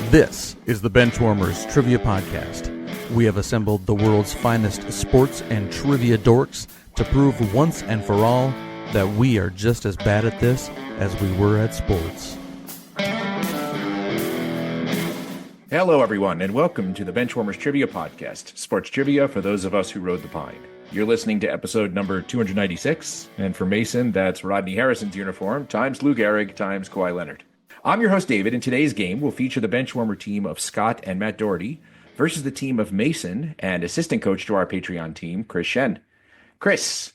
This is the Benchwarmers Trivia Podcast. We have assembled the world's finest sports and trivia dorks to prove once and for all that we are just as bad at this as we were at sports. Hello, everyone, and welcome to the Benchwarmers Trivia Podcast, sports trivia for those of us who rode the pine. You're listening to episode number 296, and for Mason, that's Rodney Harrison's uniform, times Lou Gehrig, times Kawhi Leonard. I'm your host, David, and today's game will feature the Benchwarmer team of Scott and Matt Doherty versus the team of Mason and assistant coach to our Patreon team, Chris Shen. Chris,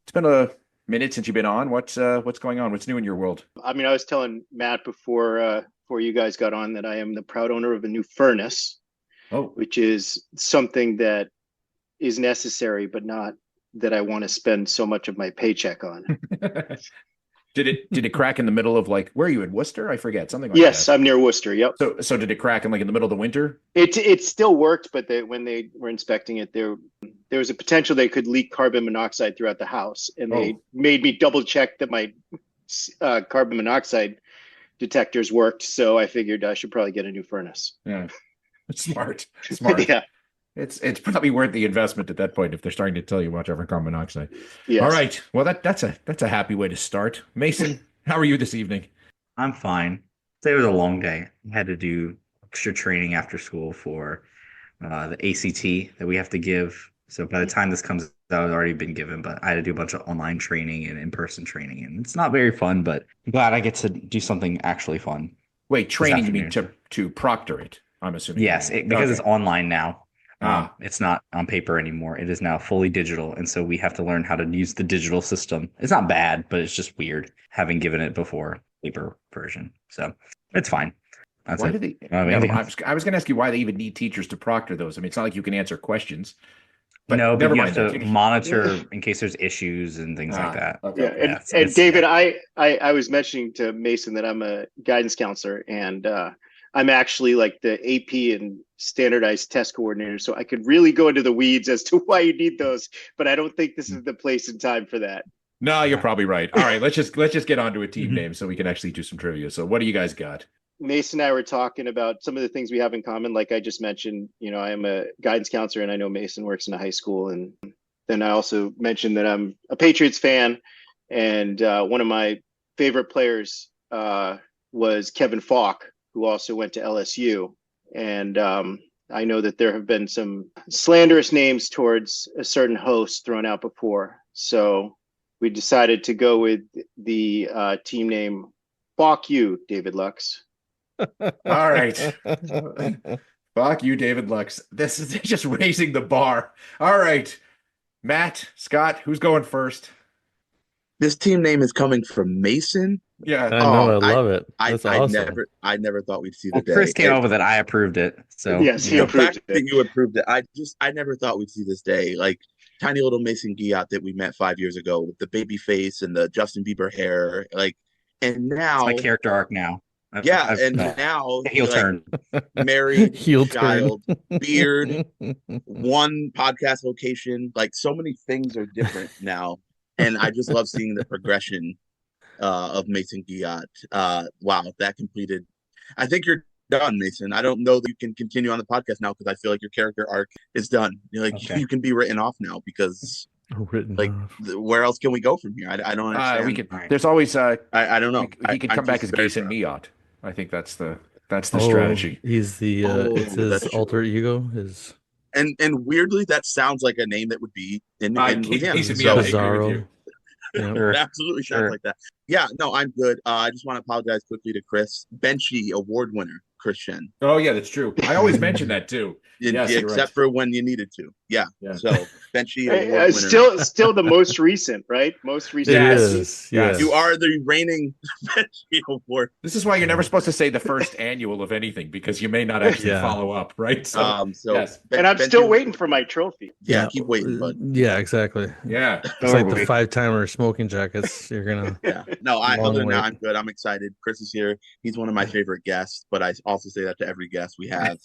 it's been a minute since you've been on. What's going on? What's new in your world? I mean, I was telling Matt before you guys got on that I am the proud owner of a new furnace, which is something that is necessary, but not that I want to spend so much of my paycheck on. Did it crack in the middle of, like, where are you, in Worcester? I forget, something like that. Yes, I'm near Worcester. Yep. So did it crack in the middle of the winter? It still worked, but when they were inspecting it, there was a potential they could leak carbon monoxide throughout the house, and they made me double check that my carbon monoxide detectors worked. So I figured I should probably get a new furnace. Yeah, smart. Yeah. It's probably worth the investment at that point if they're starting to tell you watch out for carbon monoxide. Yes. All right. Well, that's a happy way to start. Mason, how are you this evening? I'm fine. Today was a long day. I had to do extra training after school for the ACT that we have to give. So by the time this comes out, it's already been given, but I had to do a bunch of online training and in-person training, and it's not very fun, but I'm glad I get to do something actually fun. Wait, training you mean to proctor it, I'm assuming? Yes, because it's online now. It's not on paper anymore. It is now fully digital. And so we have to learn how to use the digital system. It's not bad, but it's just weird having given it before paper version. So it's fine. That's why it. do they? I was going to ask you why they even need teachers to proctor those. I mean, it's not like you can answer questions. But no, but never you mind have to monitor in case there's issues and things like that. Okay. Yeah, and David, I was mentioning to Mason that I'm a guidance counselor, and I'm actually like the AP and standardized test coordinator, so I could really go into the weeds as to why you need those, but I don't think this is the place and time for that. No, you're probably right. All right, let's just get onto a team name so we can actually do some trivia. So what do you guys got? Mason and I were talking about some of the things we have in common. Like I just mentioned, I am a guidance counselor, and I know Mason works in a high school. And then I also mentioned that I'm a Patriots fan, and one of my favorite players was Kevin Falk, who also went to LSU. And I know that there have been some slanderous names towards a certain host thrown out before. So we decided to go with the team name Fuck You, David Lux. All right. Fuck you, David Lux. This is just raising the bar. All right. Matt, Scott, who's going first? This team name is coming from Mason. Yeah. I know, I love it. That's awesome. I never thought we'd see the day. Chris came up with it. I approved it. So yes, he the approved fact it. that you approved it. I never thought we'd see this day. Like tiny little Mason Guillot that we met 5 years ago with the baby face and the Justin Bieber hair. And now it's my character arc now. Now heel turn, married, heel child, beard, one podcast location. Like so many things are different now, and I just love seeing the progression of Mason Guillot. Wow, that completed. I think you're done, Mason. I don't know that you can continue on the podcast now because I feel like your character arc is done. You can be written off now because. Where else can we go from here? I don't understand. There's always I don't know. He could come back as Gason Muillot. I think that's the strategy. He's it's his alter ego. And weirdly, that sounds like a name that would be in Louisiana. Bizarro. Absolutely sounds like that. Yeah, no, I'm good. I just want to apologize quickly to Chris. Benchie award winner, Chris Shen. Oh yeah, that's true. I always mention that too. Yes, except for when you needed to. Yeah. So Benchie still the most recent, right? Most recent. It is. Yes. You are the reigning Benchie award. This is why you're never supposed to say the first annual of anything because you may not actually follow up, right? So yes. And I'm still waiting for my trophy. Yeah, keep waiting, bud. Yeah, exactly. Yeah. It's like the 5-timer smoking jackets. You're gonna No, other than that, I'm good. I'm excited. Chris is here. He's one of my favorite guests, but I also say that to every guest we have.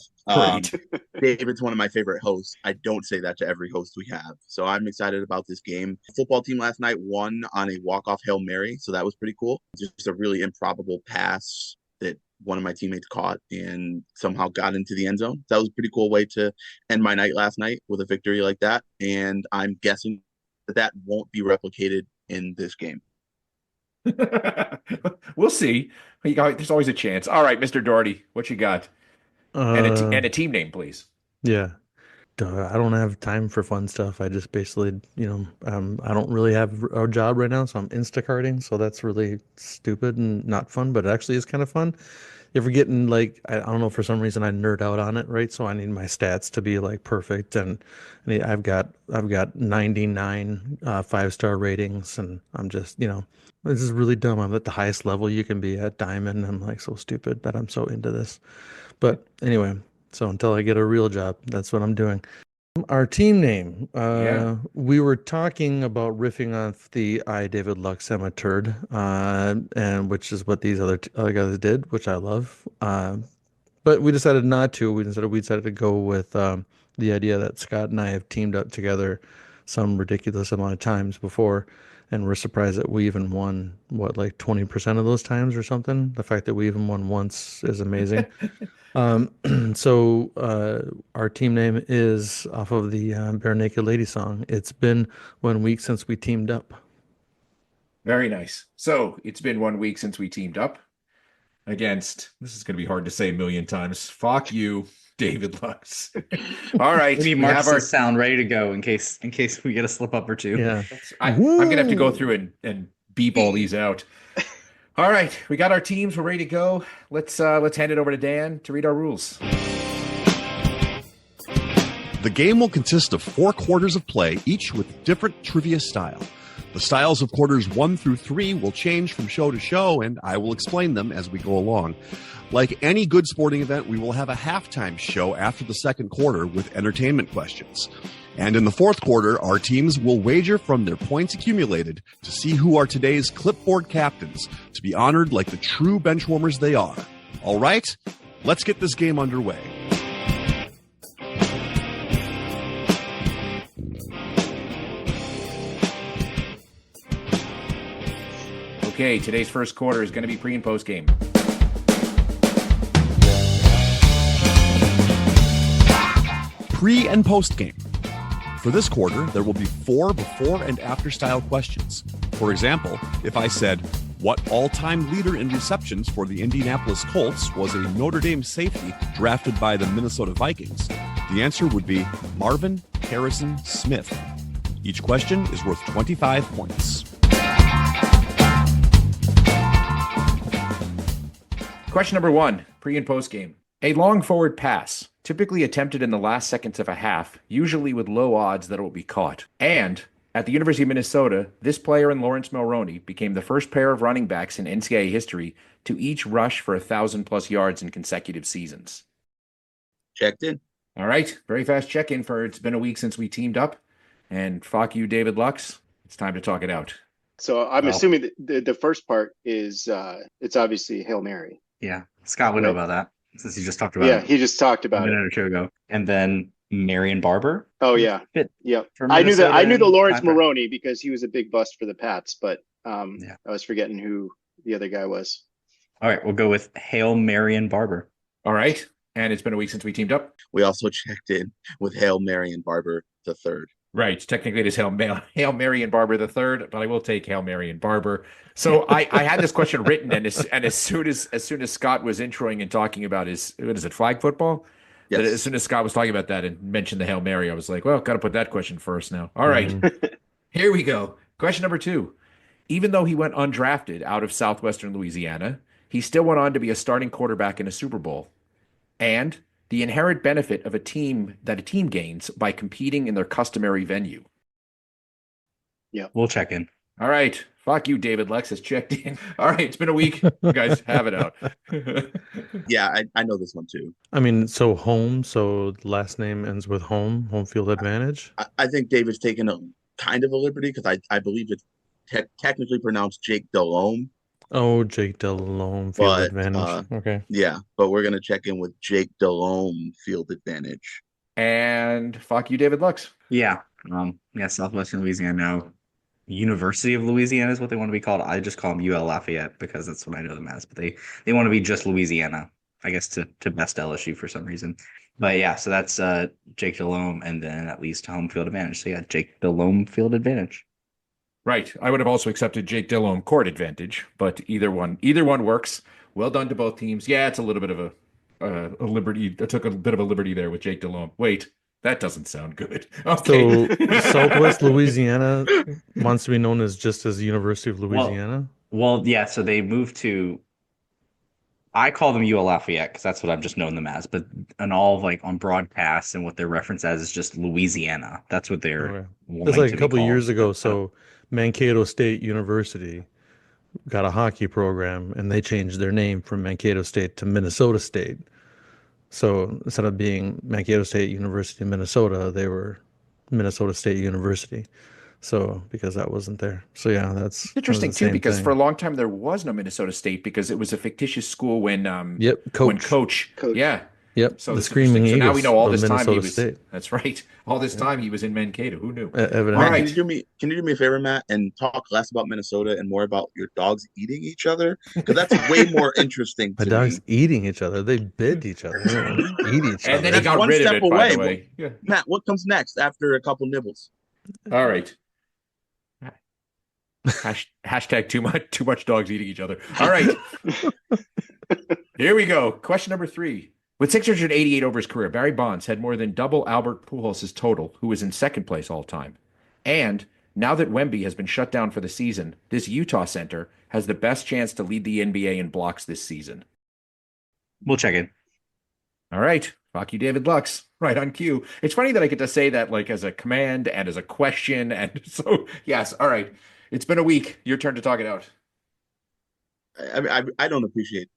David's one of my favorite hosts. I don't say that to every host we have. So I'm excited about this game. The football team last night won on a walk-off Hail Mary, so that was pretty cool. Just a really improbable pass that one of my teammates caught and somehow got into the end zone. That was a pretty cool way to end my night last night, with a victory like that. And I'm guessing that won't be replicated in this game. We'll see. There's always a chance. All right, Mr. Doherty, what you got? And a team name, please. Yeah. I don't have time for fun stuff. I just basically, I don't really have a job right now, so I'm Instacarting. So that's really stupid and not fun, but it actually is kind of fun. You ever getting like, I don't know, for some reason I nerd out on it, right? So I need my stats to be like perfect, and I've got 99 5-star ratings, and I'm just, this is really dumb. I'm at the highest level you can be at diamond. I'm like so stupid that I'm so into this. But anyway, so until I get a real job, that's what I'm doing. Our team name. We were talking about riffing off the I, David Lux, am a turd, and which is what these other guys did, which I love. But we decided not to. We decided to go with the idea that Scott and I have teamed up together some ridiculous amount of times before, and we're surprised that we even won, like 20% of those times or something. The fact that we even won once is amazing. So our team name is off of the Bare Naked Lady song. It's been 1 week since we teamed up. Very nice. So it's been 1 week since we teamed up against, this is going to be hard to say a million times, fuck you, David Lux. All right. We need Marcus's sound ready to go in case we get a slip up or two. Yeah. I'm going to have to go through and beep all these out. All right, we got our teams. We're ready to go. Let's hand it over to Dan to read our rules. The game will consist of 4 quarters of play, each with different trivia style. The styles of quarters 1 through 3 will change from show to show, and I will explain them as we go along. Like any good sporting event, we will have a halftime show after the second quarter with entertainment questions. And in the fourth quarter, our teams will wager from their points accumulated to see who are today's clipboard captains, to be honored like the true benchwarmers they are. All right, let's get this game underway. Okay, today's first quarter is going to be pre and post game. Pre and post game. For this quarter, there will be 4 before and after style questions. For example, if I said, what all-time leader in receptions for the Indianapolis Colts was a Notre Dame safety drafted by the Minnesota Vikings, the answer would be Marvin Harrison Smith. Each question is worth 25 points. Question number 1, pre and post game. A long forward pass, typically attempted in the last seconds of a half, usually with low odds that it will be caught. And at the University of Minnesota, this player and Lawrence Mulroney became the first pair of running backs in NCAA history to each rush for 1,000+ yards in consecutive seasons. Checked in. All right, very fast check-in for it's been a week since we teamed up. And fuck you, David Lux. It's time to talk it out. So I'm assuming that the first part is it's obviously Hail Mary. Yeah, Scott would know about that since he just talked about it. Yeah, he just talked about a minute or two ago. And then Marion Barber. Oh yeah, yeah. I knew the Lawrence Mulroney because he was a big bust for the Pats, but I was forgetting who the other guy was. All right, we'll go with Hail Marion Barber. All right, and it's been a week since we teamed up. We also checked in with Hail Marion Barber the third. Right. Technically, it is Hail Mary and Barber the third, but I will take Hail Mary and Barber. So I had this question written, and as soon as Scott was introing and talking about flag football? Yes. As soon as Scott was talking about that and mentioned the Hail Mary, I was like, well, got to put that question first now. All right. Here we go. Question number 2. Even though he went undrafted out of Southwestern Louisiana, he still went on to be a starting quarterback in a Super Bowl. And the inherent benefit of a team gains by competing in their customary venue. Yeah, we'll check in. All right. Fuck you, David Lex has checked in. All right. It's been a week. You guys have it out. Yeah, I know this one too. I mean, so home, so the last name ends with home field advantage. I think David's taken a kind of a liberty because I believe it's technically pronounced Jake Delhomme. Oh, Jake Delhomme field advantage. Okay. Yeah, but we're going to check in with Jake Delhomme field advantage. And fuck you, David Lux. Yeah. Southwestern Louisiana. University of Louisiana is what they want to be called. I just call them UL Lafayette because that's what I know them as. But they want to be just Louisiana, I guess, to best LSU for some reason. But yeah, so that's Jake Delhomme, and then at least home field advantage. So yeah, Jake Delhomme field advantage. Right. I would have also accepted Jake Delhomme court advantage, but either one works. Well done to both teams. Yeah, it's a little bit of a liberty. I took a bit of a liberty there with Jake Delhomme. Wait, that doesn't sound good. Okay. So Southwest Louisiana wants to be known as just as the University of Louisiana. Well, yeah. So they moved to. I call them UL Lafayette because that's what I've just known them as. But on all of, like on broadcasts and what they're referenced as is just Louisiana. That's what they're. Okay. wanting It's like to a be couple of called. years ago. So Mankato State University got a hockey program, and they changed their name from Mankato State to Minnesota State. So instead of being Mankato State University in Minnesota, they were Minnesota State University. So because that wasn't there. So yeah, that's Interesting the too, same because thing. for a long time there was no Minnesota State because it was a fictitious school when Yep, when Coach. Coach. yeah. Yep, So the that's Screaming interesting. So now we Eagles know all of this time he Minnesota was State. that's right. All this time he was in Mankato. Who knew? Evidently. All Matt, right. can you do me a favor, Matt, and talk less about Minnesota and more about your dogs eating each other? Because that's way more interesting My to dogs me. eating each other. They bid each other. They don't eat each And other. then he got One rid of step it, by the away. way. Yeah. Matt, what comes next after a couple nibbles? All right. Hashtag too much dogs eating each other. All right. Here we go. Question number 3. With 688 over his career, Barry Bonds had more than double Albert Pujols' total, who was in second place all time. And now that Wemby has been shut down for the season, this Utah center has the best chance to lead the NBA in blocks this season. We'll check in. All right. Fuck you, David Lux. Right on cue. It's funny that I get to say that like as a command and as a question. And so, yes. All right. It's been a week. Your turn to talk it out. I don't appreciate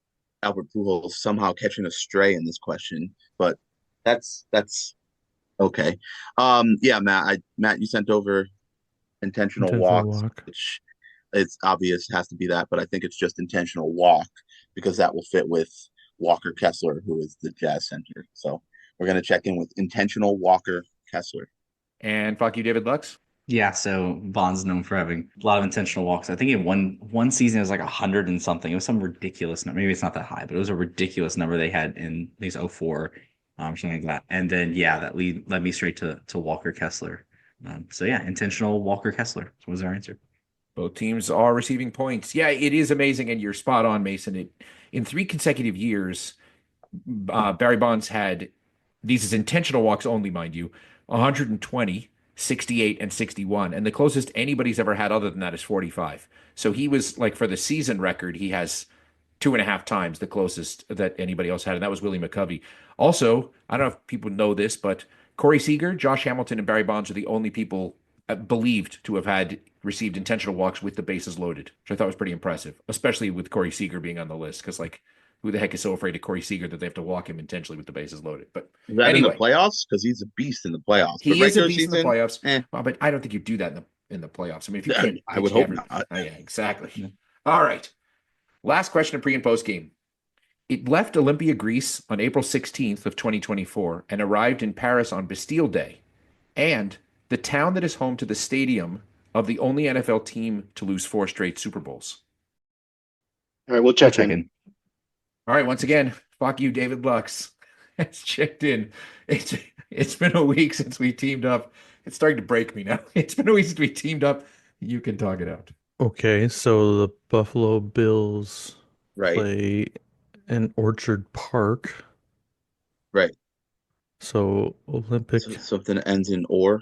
Albert Pujols somehow catching a stray in this question, but that's okay. Yeah, Matt, you sent over intentional walks, which it's obvious has to be that, but I think it's just intentional walk because that will fit with Walker Kessler, who is the Jazz center. So we're gonna check in with intentional Walker Kessler. And fuck you, David Lux. Yeah, so Bonds is known for having a lot of intentional walks. I think in one season it was like 100 and something. It was some ridiculous number. Maybe it's not that high, but it was a ridiculous number they had in these 04, something like that. And then yeah, that led me straight to Walker Kessler. So yeah, intentional Walker Kessler was our answer. Both teams are receiving points. Yeah, it is amazing, and you're spot on, Mason. In 3 consecutive years, Barry Bonds had these as intentional walks only, mind you, 120. 68 and 61, and the closest anybody's ever had other than that is 45. So he was like, for the season record, he has 2.5 times the closest that anybody else had, and that was Willie McCovey. Also, I don't know if people know this, but Corey Seager, Josh Hamilton, and Barry Bonds are the only people believed to have received intentional walks with the bases loaded, which I thought was pretty impressive, especially with Corey Seager being on the list, because like, who the heck is so afraid of Corey Seager that they have to walk him intentionally with the bases loaded? But is that anyway, in the playoffs? Because he's a beast in the playoffs. He is a beast season, in the playoffs. Well, but I don't think you do that in the playoffs. I mean, if you can't, I would hope not. Yeah, exactly. Yeah. All right. Last question of pre and post game. It left Olympia, Greece on April 16th of 2024 and arrived in Paris on Bastille Day. And the town that is home to the stadium of the only NFL team to lose 4 straight Super Bowls. All right, we'll check in. All right, once again, fuck you, David Lux. It's checked in. It's been a week since we teamed up. It's starting to break me now. It's been a week since we teamed up. You can talk it out. Okay, so the Buffalo Bills Right. play in Orchard Park. Right. So Olympic. So something that ends in or.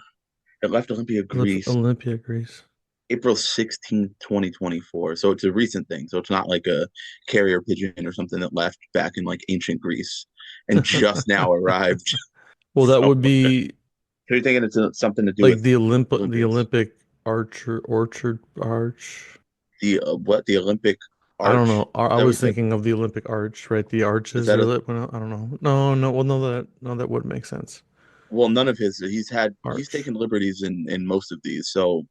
It left Olympia, Greece. Olympia, Greece. April 16th, 2024. So it's a recent thing. So it's not like a carrier pigeon or something that left back in like ancient Greece and just now arrived. Well, that would be. So you're thinking it's something to do like with the Olympic Orchard Arch. The what? The Olympic Arch? I don't know. I was thinking of the Olympic Arch, right? The arches. I don't know. No. Well, no, that wouldn't make sense. Well, none of his. He's taken liberties in most of these. So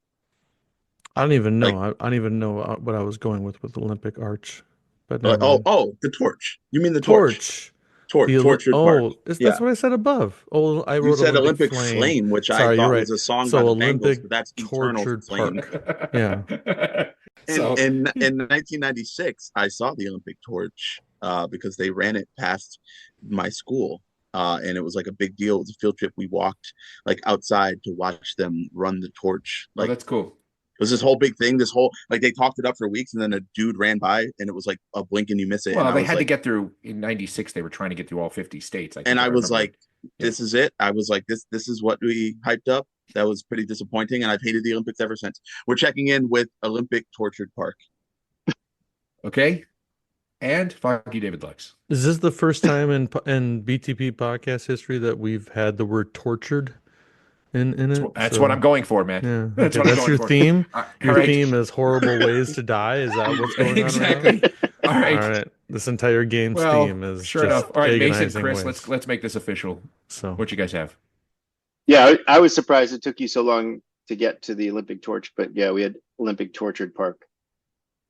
I don't even know. I don't even know what I was going with Olympic Arch. But the torch. You mean the torch? Tortured Park. That's what I said above. Oh, I You wrote said Olympic Olympic Flame, which Sorry, I you're thought right. was a song So by the Bengals, Olympic but that's Eternal Tortured Flame. Park. Yeah. So In 1996, I saw the Olympic torch because they ran it past my school, and it was like a big deal. It was a field trip. We walked like outside to watch them run the torch. oh, Like that's cool. it was this whole big thing. This whole like they talked it up for weeks, and then a dude ran by, and it was like a blink and you miss it. Well, and they I was had to like, get through in '96. They were trying to get through all 50 states. and I was remember. like, this is it. I was like, this is what we hyped up. That was pretty disappointing, and I've hated the Olympics ever since. We're checking in with Olympic Tortured Park. Okay. And fuck you, David Lux. Is this the first time in BTP podcast history that we've had the word tortured in it? That's what I'm going for, man. Yeah. That's Okay, what I'm that's going your for. theme? Your right. theme is horrible ways to die? Is that what's going on right Exactly. All now? right. All right. This entire game's Well, theme is sure just enough. All right, Mason, agonizing Chris, ways. let's make this official. So What you guys have? Yeah, I was surprised it took you so long to get to the Olympic torch, but yeah, we had Olympic Tortured Park.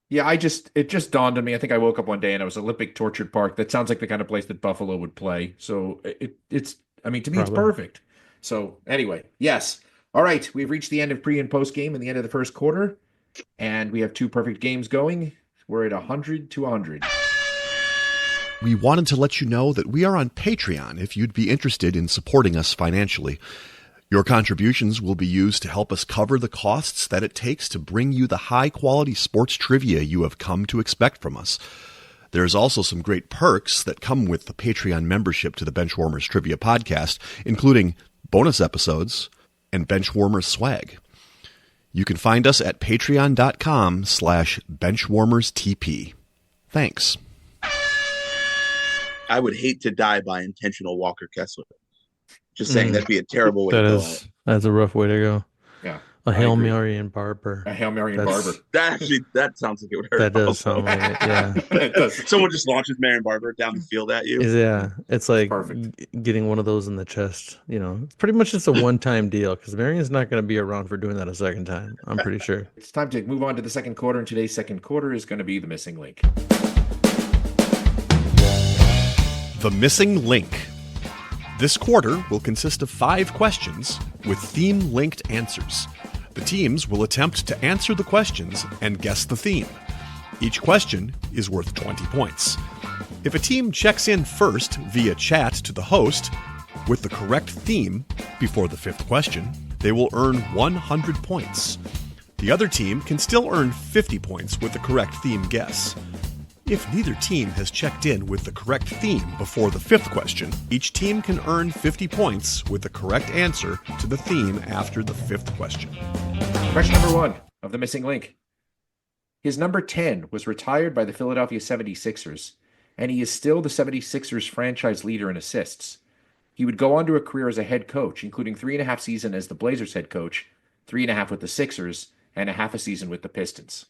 Yeah, it just dawned on me. I think I woke up one day and it was Olympic Tortured Park. That sounds like the kind of place that Buffalo would play. So it's to me, it's Probably. perfect. So anyway, yes. All right, we've reached the end of pre and post game and the end of the first quarter, and we have two perfect games going. We're at 100 to 100. We wanted to let you know that we are on Patreon if you'd be interested in supporting us financially. Your contributions will be used to help us cover the costs that it takes to bring you the high-quality sports trivia you have come to expect from us. There's also some great perks that come with the Patreon membership to the Benchwarmers Trivia Podcast, including bonus episodes and Benchwarmers swag. You can find us at patreon.com/benchwarmerstp. Thanks. I would hate to die by intentional Walker Kessler. Just saying, that'd be a terrible way to go out. That's a rough way to go. Yeah. A Hail Mary and Barber. A Hail Mary and Barber. That sounds like it would hurt. That does sound like it, yeah. That does. Someone just launches Marion Barber down the field at you. Yeah, it's like Perfect. getting one of those in the chest. You know, it's pretty much just a one-time deal because Marion's not going to be around for doing that a second time. I'm pretty sure. It's time to move on to the second quarter, and today's second quarter is going to be the missing link. The Missing Link. This quarter will consist of 5 questions with theme-linked answers. The teams will attempt to answer the questions and guess the theme. Each question is worth 20 points. If a team checks in first via chat to the host with the correct theme before the 5th question, they will earn 100 points. The other team can still earn 50 points with the correct theme guess. If neither team has checked in with the correct theme before the 5th question, each team can earn 50 points with the correct answer to the theme after the 5th question. Question number 1 of the missing link. His number 10 was retired by the Philadelphia 76ers, and he is still the 76ers franchise leader in assists. He would go on to a career as a head coach, including 3.5 seasons as the Blazers head coach, 3.5 with the Sixers, and a half a season with the Pistons.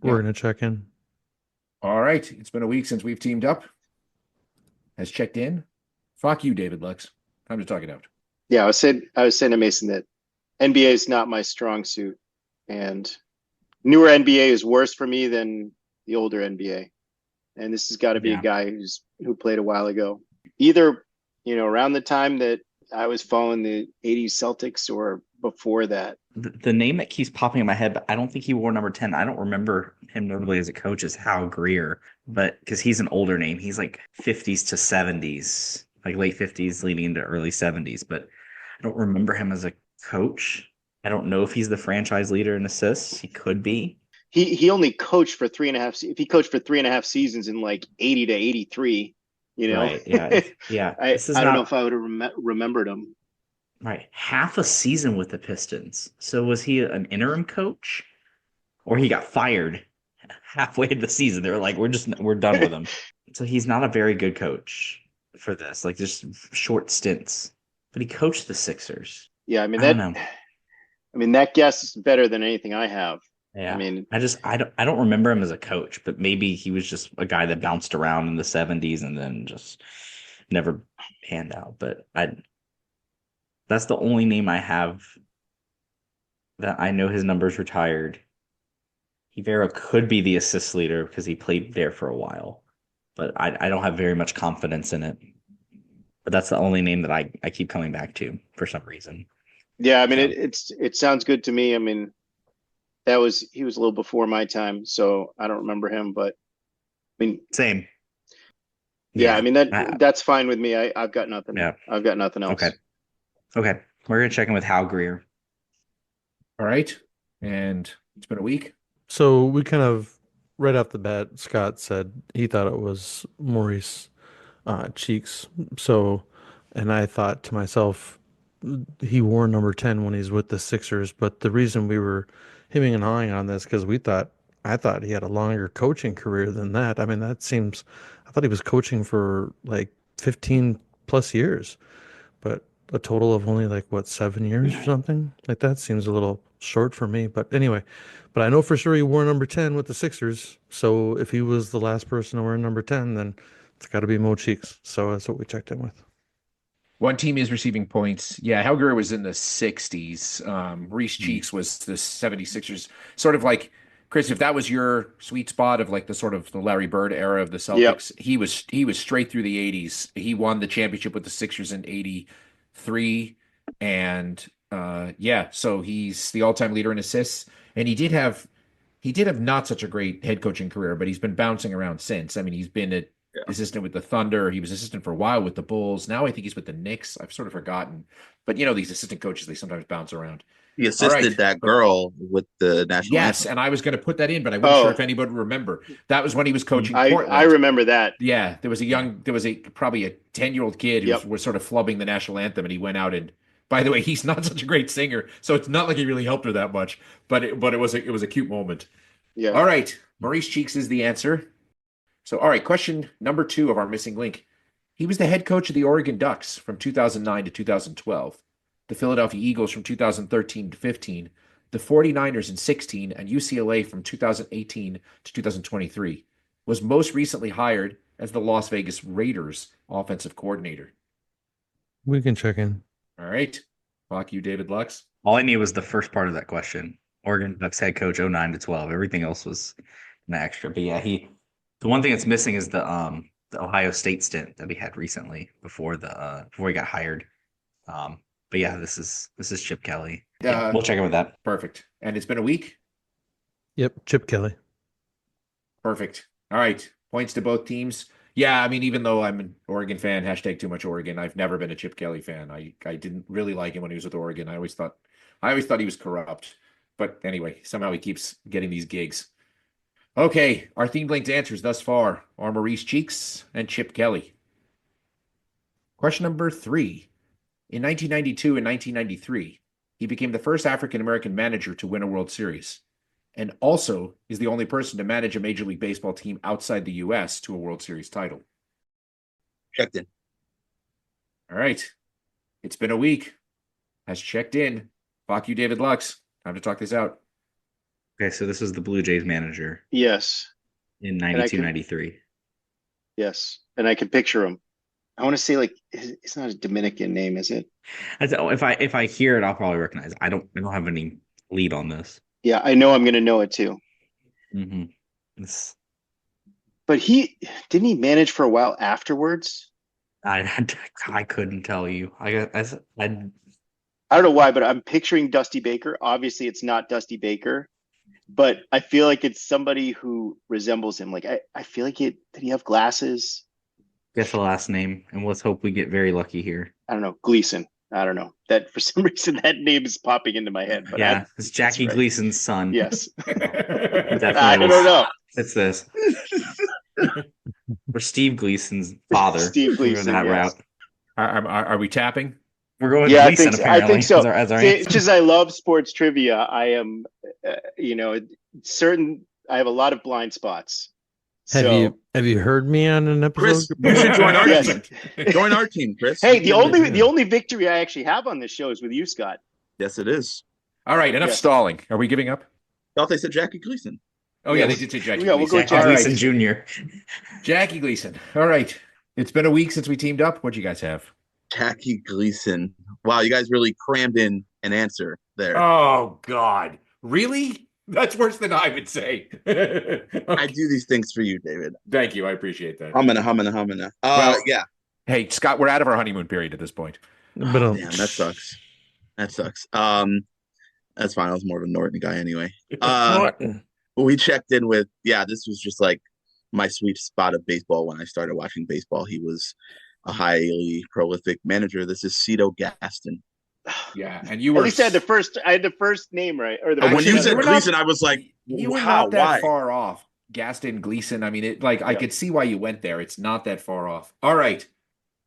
We're going to check in. All right. It's been a week since we've teamed up. Has checked in. Fuck you, David Lux. Time to talk it out. Yeah, I was saying to Mason that NBA is not my strong suit, and newer NBA is worse for me than the older NBA. And this has got to be a guy who played a while ago, either around the time that I was following the '80s Celtics or before that. The name that keeps popping in my head, but I don't think he wore number 10. I don't remember him notably as a coach as Hal Greer, but because he's an older name, he's like 50s to 70s, like late 50s leading into early 70s, but I don't remember him as a coach. I don't know if he's the franchise leader in assists. He could be. He only coached for 3.5. If he coached for 3.5 seasons in like 80 to 83, Right, yeah, yeah. I don't know if I would have remembered him. Right, half a season with the Pistons. So was he an interim coach, or he got fired halfway in the season? They were like, we're done with him. So he's not a very good coach for this, like just short stints. But he coached the Sixers. Yeah, I mean I don't know. that guess is better than anything I have. Yeah, I mean, I don't remember him as a coach, but maybe he was just a guy that bounced around in the 70s and then just never panned out. But that's the only name I have that I know his number's retired. He very well could be the assist leader because he played there for a while. but I don't have very much confidence in it. But that's the only name that I keep coming back to for some reason. Yeah, I mean, So- it sounds good to me. I mean, he was a little before my time, so I don't remember him. But I mean, Same. yeah, I mean Uh, that's fine with me. I've got nothing. Yeah. I've got nothing else. Okay. We're gonna check in with Hal Greer. All right. And it's been a week. So we kind of, right off the bat, Scott said he thought it was Maurice Cheeks. So, and I thought to myself, he wore number 10 when he's with the Sixers. But the reason we were hemming and hawing on this, because I thought he had a longer coaching career than that. I mean, I thought he was coaching for like 15 plus years, but a total of only like, what, 7 years or something? Like that seems a little short for me. But anyway, but I know for sure he wore number 10 with the Sixers. So if he was the last person to wear number 10, then it's got to be Mo Cheeks. So that's what we checked in with. One team is receiving points. Yeah, Helger was in the 60s. Reese Cheeks was the 76ers. Sort of like, Chris, if that was your sweet spot of like the sort of the Larry Bird era of the Celtics, he was straight through the 80s. He won the championship with the Sixers in 83. And so he's the all-time leader in assists. And he did have not such a great head coaching career, but he's been bouncing around since. I mean, he's been assistant with the Thunder. He was assistant for a while with the Bulls. Now I think he's with the Knicks. I've sort of forgotten. But these assistant coaches, they sometimes bounce around. He assisted that girl with the national Yes, anthem. and I was going to put that in, but I wasn't sure if anybody would remember. That was when he was coaching Portland. I remember that. Yeah, there was probably a 10-year-old kid who was sort of flubbing the national anthem, and he went out and, by the way, he's not such a great singer, so it's not like he really helped her that much, but it was a cute moment. Yeah. All right, Maurice Cheeks is the answer. So, all right, question number 2 of our missing link. He was the head coach of the Oregon Ducks from 2009 to 2012, the Philadelphia Eagles from 2013 to 15, the 49ers in 16, and UCLA from 2018 to 2023. Was most recently hired as the Las Vegas Raiders offensive coordinator. We can check in. All right. Fuck you, David Lux. All I knew was the first part of that question. Oregon Ducks head coach 09 to 12. Everything else was an extra. But yeah, the one thing that's missing is the Ohio State stint that we had recently before he got hired. But yeah, this is Chip Kelly. Yeah, we'll check in with that. Perfect. And it's been a week? Yep, Chip Kelly. Perfect. All right. Points to both teams. Yeah, I mean, even though I'm an Oregon fan, # too much Oregon, I've never been a Chip Kelly fan. I didn't really like him when he was with Oregon. I always thought he was corrupt. But anyway, somehow he keeps getting these gigs. Okay, our themed linked answers thus far are Maurice Cheeks and Chip Kelly. Question number 3. In 1992 and 1993, he became the first African-American manager to win a World Series, and also is the only person to manage a Major League Baseball team outside the U.S. to a World Series title. Checked in. All right. It's been a week. Has checked in. Fuck you, David Lux. Time to talk this out. Okay, so this is the Blue Jays manager Yes. in 92, 93. Yes. And I can picture him. I want to say it's not a Dominican name, is it? If I hear it, I'll probably recognize it. I don't have any lead on this. Yeah, I know I'm going to know it too. Mm-hmm. But didn't he manage for a while afterwards? I couldn't tell you. I don't know why, but I'm picturing Dusty Baker. Obviously, it's not Dusty Baker, but I feel like it's somebody who resembles him. Like I feel like did he have glasses? guess the last name, and let's hope we get very lucky here. I don't know, Gleason. I don't know. That for some reason that name is popping into my head. But yeah, it's Jackie Gleason's son. Yes. I don't know. It's this. Or Steve Gleason's father. Steve Gleason. That route. Are we tapping? We're going with Gleason, apparently. I think so. As our It's just I love sports trivia. I am, certain. I have a lot of blind spots. Have you heard me on an episode? Chris, you should join our Yes. team. Join our team, Chris. Hey, the only victory I actually have on this show is with you, Scott. Yes, it is. All right, enough stalling. Are we giving up? Thought they said Jackie Gleason. Oh, yeah, they did say Jackie Yeah, we'll Gleason. go Jackie All Gleason right. Jr. Jackie Gleason. All right. It's been a week since we teamed up. What'd you guys have? Jackie Gleason. Wow, you guys really crammed in an answer there. Oh, God. Really? That's worse than I would say. I do these things for you, David. Thank you. I appreciate that. Humana. Well, Yeah. Hey, Scott, we're out of our honeymoon period at this point. But Oh, damn, that sucks. That's fine. I was more of a Norton guy anyway. Norton. We checked in with, this was just like my sweet spot of baseball when I started watching baseball. He was a highly prolific manager. This is Cito Gaston. Yeah, and you were At least I had the first name right. Or the when first you letter. said were Gleason, not- I was like, you were wow, not that why? far off. Gaston, Gleason. I mean, I could see why you went there. It's not that far off. All right.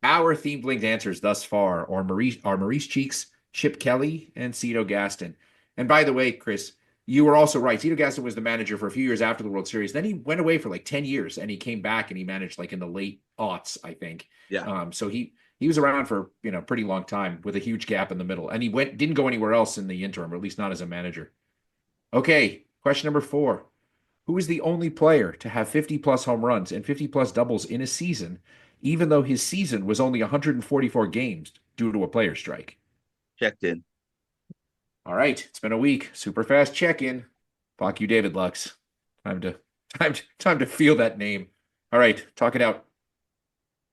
Our themed linked answers thus far are Maurice Cheeks, Chip Kelly, and Cito Gaston. And by the way, Chris, you were also right. Cito Gaston was the manager for a few years after the World Series. Then he went away for like 10 years, and he came back and he managed like in the late aughts, I think. Yeah. So he was around for pretty long time with a huge gap in the middle, and he didn't go anywhere else in the interim, or at least not as a manager. Okay, question number 4. Who is the only player to have 50-plus home runs and 50-plus doubles in a season, even though his season was only 144 games due to a player strike? Checked in. All right, it's been a week. Super fast check-in. Fuck you, David Lux. Time to feel that name. All right, talk it out.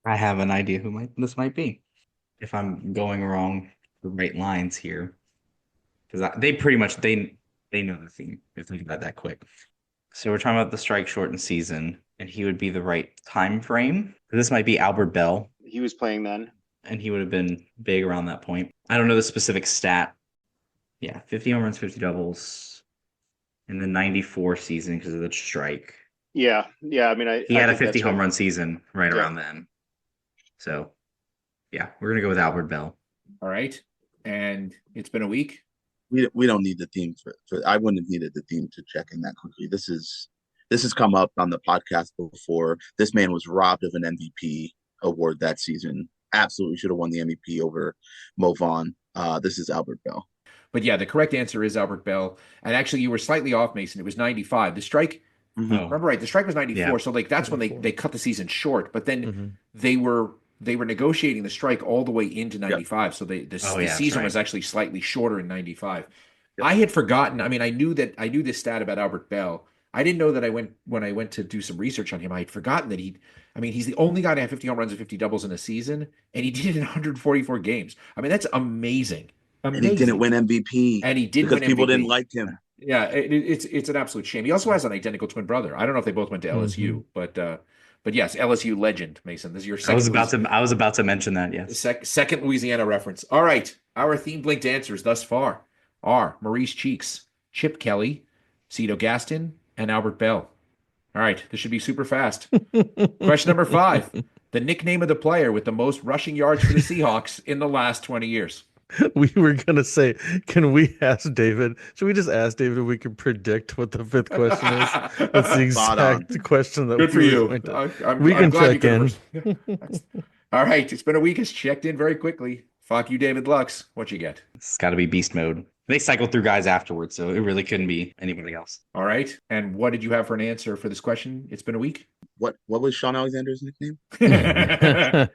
I have an idea who this might be. If I'm going wrong the right lines here, because they pretty much they know the theme if they do that quick. So we're talking about the strike shortened season, and he would be the right time frame. This might be Albert Bell, He was playing then. and he would have been big around that point. I don't know the specific stat. Yeah, 50 home runs, 50 doubles in the 94 season because of the strike. Yeah. I mean, He had a think 50 that's home right. run season right around then. So, yeah, we're gonna go with Albert Bell. All right, and it's been a week. We don't need the theme for I wouldn't have needed the theme to check in that quickly. This has come up on the podcast before. This man was robbed of an MVP award that season. Absolutely should have won the MVP over Mo Vaughn. This is Albert Bell. But yeah, the correct answer is Albert Bell. And actually, you were slightly off, Mason. It was 95. The strike, remember right? The strike was 94. Yeah. So like that's when they cut the season short. But then they were negotiating the strike all the way into 95. So the season was actually slightly shorter in 95. I had forgotten. I mean, I knew this stat about Albert Bell. I didn't know that when I went to do some research on him, I had forgotten that he's the only guy to have 50 home runs and 50 doubles in a season, and he did it in 144 games. I mean, that's amazing. And he didn't win MVP. And he didn't because win people MVP. didn't like him. Yeah, it's an absolute shame. He also has an identical twin brother. I don't know if they both went to LSU, but yes, LSU legend, Mason. This is your second. I was about to mention that. Yes. Second Louisiana reference. All right, our themed linked answers thus far are Maurice Cheeks, Chip Kelly, Cito Gaston, and Albert Bell. All right, this should be super fast. Question number 5: the nickname of the player with the most rushing yards for the Seahawks in the last 20 years. We were gonna say, can we ask David? Should we just ask David if we can predict what the 5th question is? That's the exact question that Good for we you. went to. We can check in. All right, it's been a week. It's checked in very quickly. Fuck you, David Lux. What you get? It's got to be beast mode. They cycle through guys afterwards, so it really couldn't be anybody else. All right, and what did you have for an answer for this question? It's been a week. What was Sean Alexander's nickname? Did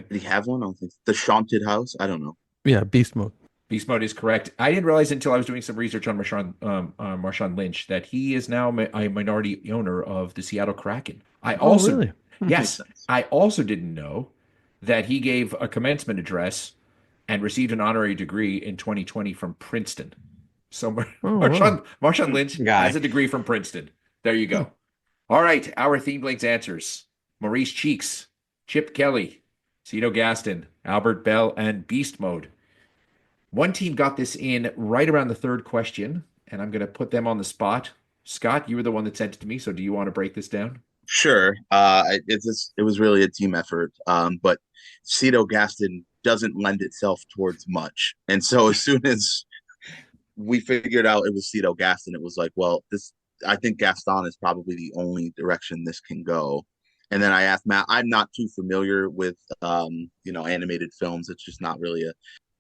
he have one? I don't think the Shaunted House. I don't know. Yeah, beast mode. Beast mode is correct. I didn't realize until I was doing some research on Marshawn Lynch that he is now a minority owner of the Seattle Kraken. Really? Yes, I also didn't know that he gave a commencement address and received an honorary degree in 2020 from Princeton. So Marshawn Lynch has a degree from Princeton. There you go. All right, our theme links answers: Maurice Cheeks, Chip Kelly, Cito Gaston, Albert Bell, and Beast Mode. One team got this in right around the 3rd question, and I'm going to put them on the spot. Scott, you were the one that sent it to me, so do you want to break this down? Sure. It was really a team effort, but Cito Gaston doesn't lend itself towards much. And so as soon as we figured out it was Cito Gaston, it was like, well, I think Gaston is probably the only direction this can go. And then I asked Matt, I'm not too familiar with, animated films. It's just not really a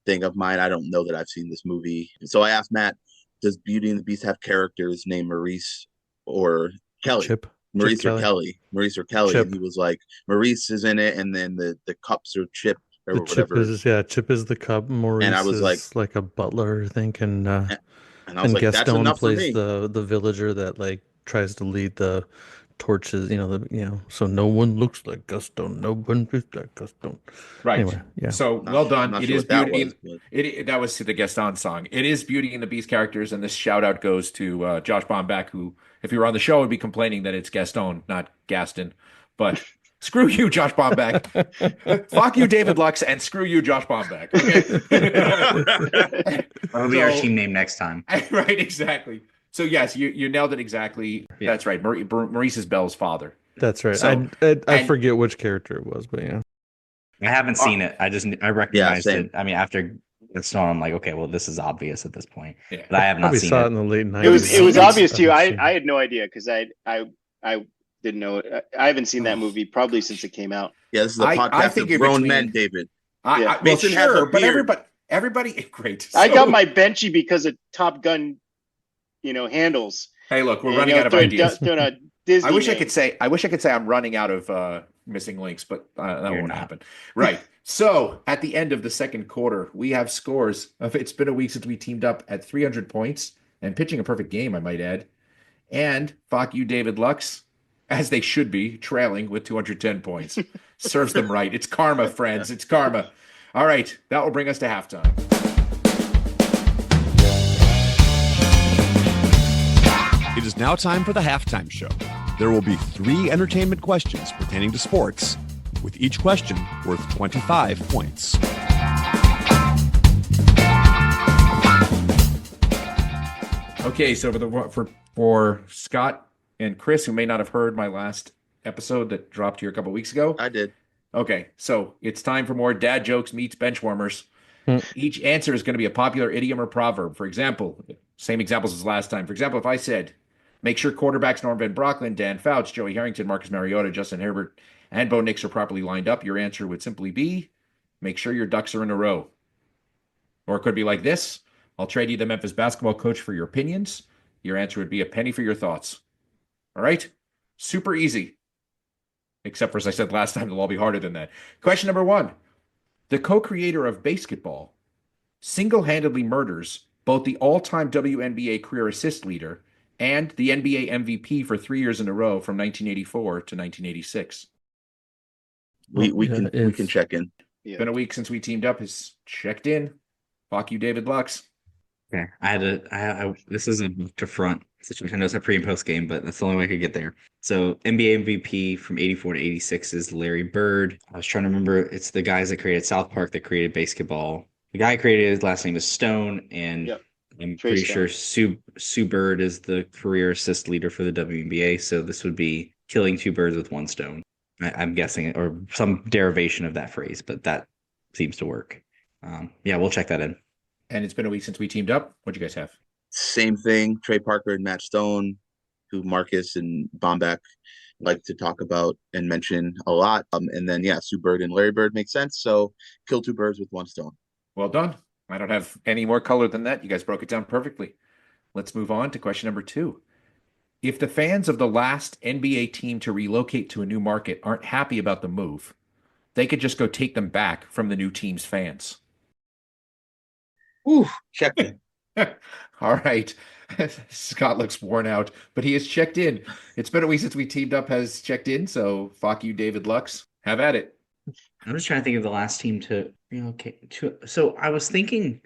thing of mine. I don't know that I've seen this movie. So I asked Matt, does Beauty and the Beast have characters named Maurice or Kelly? Maurice or Kelly. And he was like, Maurice is in it, and then the cups are Chip or whatever. Chip is the cup. Maurice, and I was is like a butler, I think, and And I was And like, that's Gaston enough for plays me. the villager that like tries to lead the torches, so no one looks like Gaston, no one looks like Gaston. Right. Anyway, yeah. So well I'm done. not It sure is what that Beauty. was, but That was the Gaston song. It is Beauty and the Beast characters, and this shout out goes to Josh Bombeck, who, if he were on the show, would be complaining that it's Gaston, not Gaston. But screw you, Josh Bombeck. Fuck you, David Lux, and screw you, Josh Bombeck. Okay. That'll be our So- team name next time. Right, exactly. So yes, you nailed it exactly. Yeah. That's right. Maurice is Belle's father. That's right. So- I and- forget which character it was, but yeah. I haven't seen it. I recognized same. it. I mean, after Gaston, I'm like, okay, well, this is obvious at this point. Yeah. But I have not Probably seen saw it it. in the late 90s. It was obvious to you. I haven't I had no idea because I didn't know it. I haven't seen that movie probably since it came out. yeah, this is a I podcast think of you're grown between- men, David. Yeah. Mason has sure, a but beard. everybody, great. I So- got my Benchie because of Top Gun, handles. Hey, look, we're And, running out of throwing ideas. throwing a Disney I wish I name. could say I'm running out of missing links, but that You're won't not. happen. Right. So at the end of the second quarter, we have scores of it's been a week since we teamed up at 300 points and pitching a perfect game, I might add. And fuck you, David Lux, as they should be, trailing with 210 points. Serves them right. It's karma, friends. It's karma. All right. That will bring us to halftime. It is now time for the halftime show. There will be 3 entertainment questions pertaining to sports, with each question worth 25 points. Okay, so for Scott and Chris, who may not have heard my last episode that dropped here a couple weeks ago. I did. Okay, so it's time for more dad jokes meets bench warmers. Each answer is going to be a popular idiom or proverb. For example, same examples as last time. For example, if I said, make sure quarterbacks Norm Van Brocklin, Dan Fouts, Joey Harrington, Marcus Mariota, Justin Herbert, and Bo Nix are properly lined up, your answer would simply be, make sure your ducks are in a row. Or it could be like this. I'll trade you the Memphis basketball coach for your opinions. Your answer would be a penny for your thoughts. All right? Super easy. Except for, as I said last time, they'll all be harder than that. Question number 1. The co-creator of basketball single-handedly murders both the all-time WNBA career assist leader and the NBA MVP for 3 years in a row from 1984 to 1986. We Yeah, we can check in. Yeah. Been a week since we teamed up. Has checked in. Fuck you, David Lux. Okay, this isn't to front situation. I know it's a pre and post game, but that's the only way I could get there. So NBA MVP from 84 to 86 is Larry Bird. I was trying to remember. It's the guys that created South Park that created basketball. The guy who created his last name is Stone, and Yep. I'm Trey pretty Stone. sure Sue Bird is the career assist leader for the WNBA. So this would be killing 2 birds with 1 stone. I'm guessing, or some derivation of that phrase, but that seems to work. Yeah, we'll check that in. And it's been a week since we teamed up. What'd you guys have? Same thing. Trey Parker and Matt Stone, who Marcus and Bombeck like to talk about and mention a lot. And then Sue Bird and Larry Bird makes sense. So kill 2 birds with 1 stone. Well done. I don't have any more color than that. You guys broke it down perfectly. Let's move on to question number 2. If the fans of the last NBA team to relocate to a new market aren't happy about the move, they could just go take them back from the new team's fans. Whew, check in. All right. Scott looks worn out, but he has checked in. It's been a week since we teamed up, has checked in. So fuck you, David Lux. Have at it. I'm just trying to think of the last team to relocate to. So I was thinking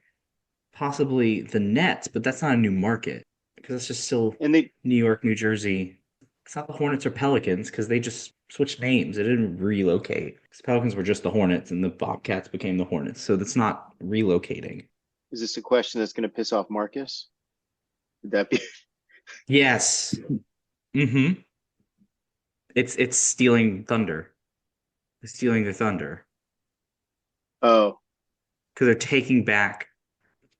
possibly the Nets, but that's not a new market because it's just still And they New York, New Jersey. It's not the Hornets or Pelicans because they just switched names. They didn't relocate. The Pelicans were just the Hornets and the Bobcats became the Hornets. So that's not relocating. is this a question that's going to piss off Marcus? Would that be? Yes. Mm-hmm. It's stealing thunder. It's stealing the thunder. Oh, Because they're taking back.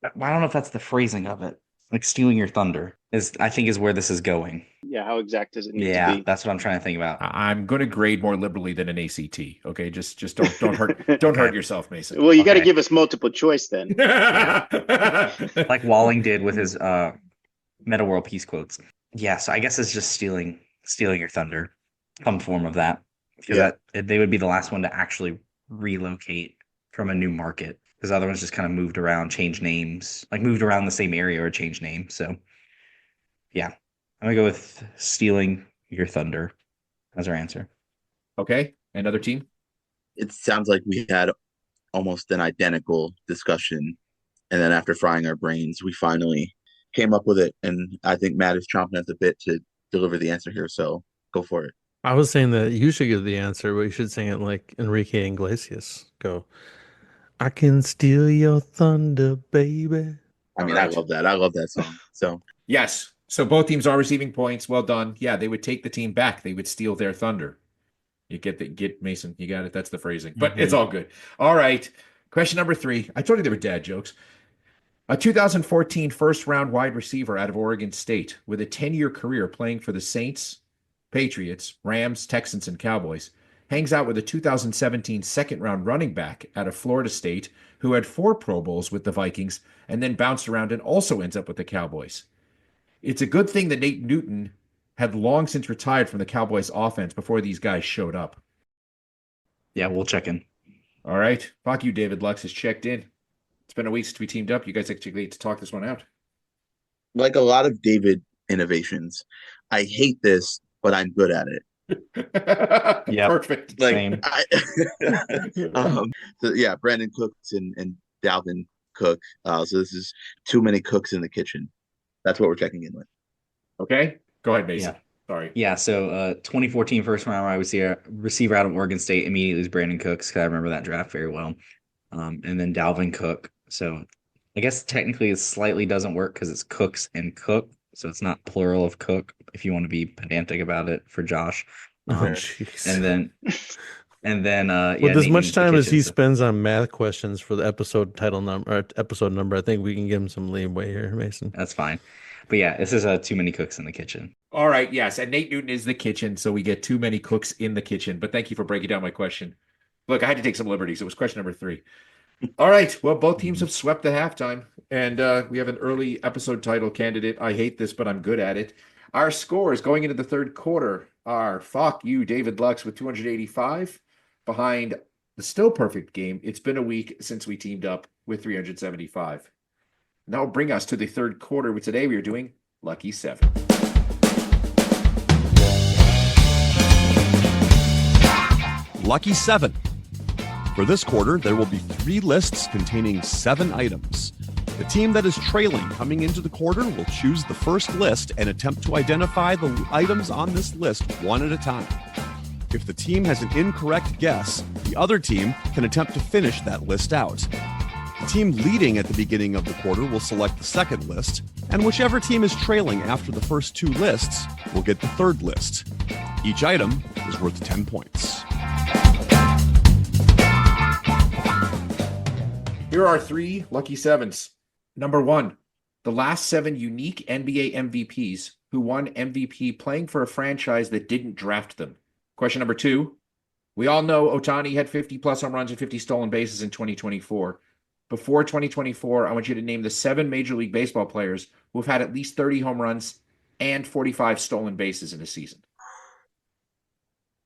I don't know if that's the phrasing of it. Like stealing your thunder I think is where this is going. yeah. How exact does it need to Yeah, be? that's what I'm trying to think about. I'm going to grade more liberally than an ACT. Okay, just don't hurt yourself, Mason. Well, you got to Okay. give us multiple choice then. Like Walling did with his Meta World Peace quotes. Yeah, so I guess it's just stealing your thunder, some form of that. Because Yeah. they would be the last one to actually relocate from a new market. because other ones just kind of moved around, changed names, like moved around the same area or changed names. So yeah, I'm gonna go with stealing your thunder as our answer. Okay. Another team? It sounds like we had almost an identical discussion. And then after frying our brains, we finally came up with it. And I think Matt is chomping at the bit to deliver the answer here. So go for it. I was saying that you should give the answer, but you should sing it like Enrique Iglesias. Go, I can steal your thunder, baby. I mean, All right. I love that. I love that song. So Yes. So both teams are receiving points. Well done. Yeah, they would take the team back. They would steal their thunder. You get Mason. You got it. That's the phrasing. But it's all good. All right. Question number 3. I told you they were dad jokes. A 2014 first-round wide receiver out of Oregon State with a 10-year career playing for the Saints, Patriots, Rams, Texans, and Cowboys hangs out with a 2017 second-round running back out of Florida State who had 4 Pro Bowls with the Vikings and then bounced around and also ends up with the Cowboys. It's a good thing that Nate Newton had long since retired from the Cowboys offense before these guys showed up. Yeah, we'll check in. All right. Fuck you, David Lux has checked in. It's been a week since we teamed up. You guys actually get to talk this one out. like a lot of David innovations, I hate this, but I'm good at it. Yeah, Perfect. Like same. So yeah, Brandon Cooks and Dalvin Cook. So this is too many cooks in the kitchen. That's what we're checking in with. Okay. Go ahead, Mason. Yeah. Sorry. Yeah, so 2014 first round wide receiver out of Oregon State immediately was Brandon Cooks, because I remember that draft very well. And then Dalvin Cook. So I guess technically it slightly doesn't work because it's Cooks and Cook. So it's not plural of Cook, if you want to be pedantic about it for Josh. Jeez. And then With as Nate much Newton's the time as kitchen, he so- spends on math questions for the episode title number or episode number, I think we can give him some leeway here, Mason. That's fine. But yeah, this is too many cooks in the kitchen. All right. Yes. And Nate Newton is the kitchen. So we get too many cooks in the kitchen. But thank you for breaking down my question. Look, I had to take some liberties. It was question number 3. All right. Well, both teams have swept the halftime. And we have an early episode title candidate. I hate this, but I'm good at it. Our scores going into the third quarter are fuck you, David Lux, with 285 behind the still perfect game. It's been a week since we teamed up with 375. And that will bring us to the third quarter. With today, we are doing Lucky 7. Lucky 7. For this quarter, there will be 3 lists containing 7 items. The team that is trailing coming into the quarter will choose the first list and attempt to identify the items on this list one at a time. If the team has an incorrect guess, the other team can attempt to finish that list out. The team leading at the beginning of the quarter will select the second list, and whichever team is trailing after the first 2 lists will get the third list. Each item is worth 10 points. Here are 3 Lucky 7s. Number 1, the last 7 unique NBA MVPs who won MVP playing for a franchise that didn't draft them. Question number 2, we all know Ohtani had 50-plus home runs and 50 stolen bases in 2024. Before 2024, I want you to name the 7 Major League Baseball players who have had at least 30 home runs and 45 stolen bases in a season.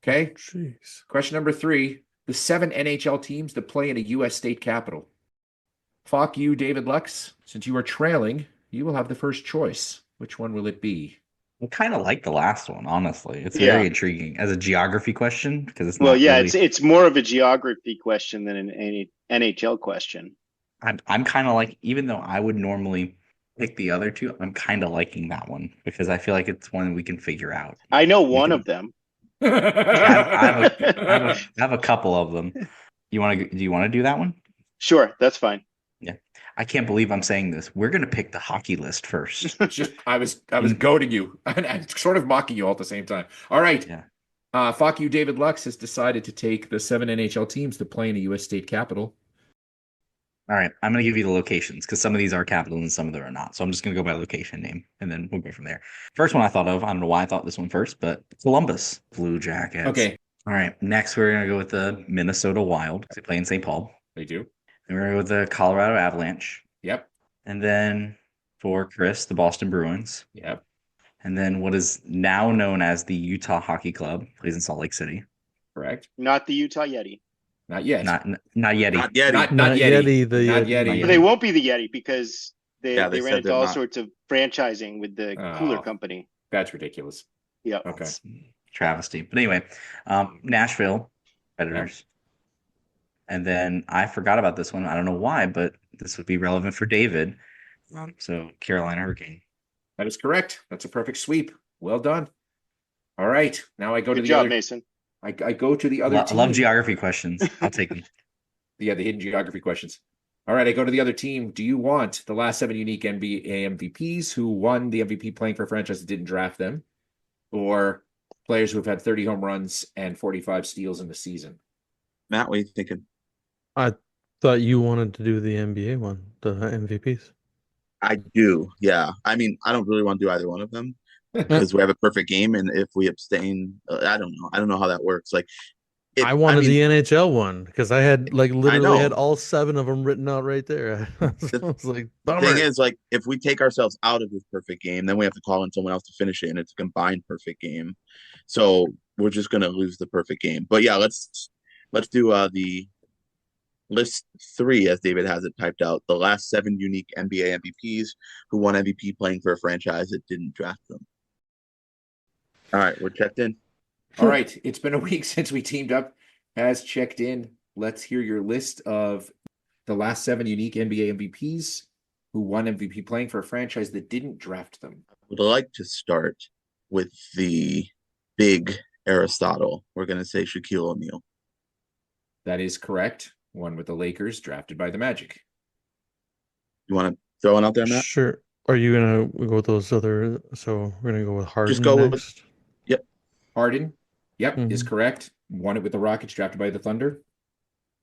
Okay? Jeez. Question number 3, the 7 NHL teams that play in a U.S. state capital. Fuck you, David Lux. Since you are trailing, you will have the first choice. Which one will it be? I kind of like the last one, honestly. It's very intriguing as a geography question, because it's not really... it's more of a geography question than an NHL question. I'm kind of like, even though I would normally pick the other 2, I'm kind of liking that one because I feel like it's one we can figure out. I know one of them. I have a couple of them. Do you want to do that one? Sure, that's fine. Yeah. I can't believe I'm saying this. We're going to pick the hockey list first. I was goading you and sort of mocking you all at the same time. All right. Yeah. Fuck you, David Lux has decided to take the 7 NHL teams to play in a U.S. state capital. All right. I'm going to give you the locations because some of these are capitals and some of them are not. So I'm just going to go by location name and then we'll go from there. First one I thought of, I don't know why I thought this one first, but Columbus Blue Jackets. Okay. All right. Next, we're going to go with the Minnesota Wild. They play in St. Paul. They do. And we're going to go with the Colorado Avalanche. Yep. And then for Chris, the Boston Bruins. Yep. And then what is now known as the Utah Hockey Club, plays in Salt Lake City. Correct. Not the Utah Yeti. Not yet. Not Yeti. Not Yeti. Not Not Yeti. Yeti, the Not Yeti. Yeti. But they won't be the Yeti because they Yeah, they ran said into they're all not. sorts of franchising with the cooler Oh. company. That's ridiculous. Yeah. Okay. It's travesty. But anyway, Nashville Predators. And then I forgot about this one. I don't know why, but this would be relevant for David. So Carolina Hurricane. That is correct. That's a perfect sweep. Well done. All right. Now I go to Good the job, other. Mason. I go to the other I team. love geography questions. I'll take them. Yeah, the hidden geography questions. All right, I go to the other team. Do you want the last 7 unique NBA MVPs who won the MVP playing for a franchise that didn't draft them, or players who have had 30 home runs and 45 steals in the season? Matt, what are you thinking? I thought you wanted to do the NBA one, the MVPs. I do. Yeah. I mean, I don't really want to do either one of them because we have a perfect game, and if we abstain, I don't know. I don't know how that works. Like, I wanted the NHL one because I had literally know. had all 7 of them written out right there. I was like, The thing is, like, if we take ourselves out of this perfect game, then we have to call in someone else to finish it, and it's a combined perfect game. So we're just gonna lose the perfect game. But yeah, let's do the list 3 as David has it typed out. The last 7 unique NBA MVPs who won MVP playing for a franchise that didn't draft them. All right, we're checked in. All right, it's been a week since we teamed up. Has checked in. Let's hear your list of the last 7 unique NBA MVPs who won MVP playing for a franchise that didn't draft them. I would like to start with the big Aristotle. We're going to say Shaquille O'Neal. That is correct. One with the Lakers, drafted by the Magic. You want to throw one out there, Matt? Sure. Are you gonna go with those other? So we're gonna go with Harden Just go with- next. Harden, yep, is Mhm. correct. Won it with the Rockets, drafted by the Thunder.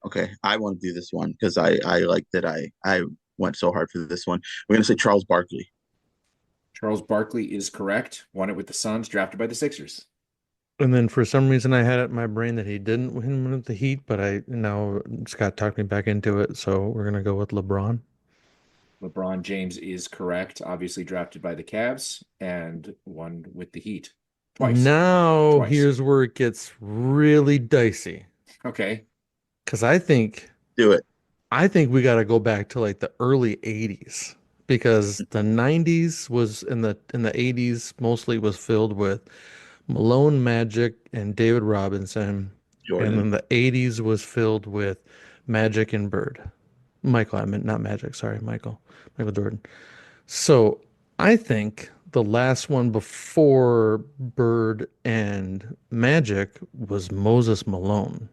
Okay, I want to do this one because I like that I went so hard for this one. We're going to say Charles Barkley. Charles Barkley is correct. Won it with the Suns, drafted by the Sixers. And then for some reason I had it in my brain that he didn't win with the Heat, but now Scott talked me back into it, so we're gonna go with LeBron. LeBron James is correct. Obviously drafted by the Cavs and won with the Heat twice. Now Twice. here's where it gets really dicey Okay. because I think Do it. we got to go back to like the early 80s because the 90s was in the 80s mostly was filled with Malone, Magic, and David Robinson. Jordan. And then the 80s was filled with Magic and Bird. Michael, I meant not Magic, sorry, Michael Jordan. So I think the last one before Bird and Magic was Moses Malone.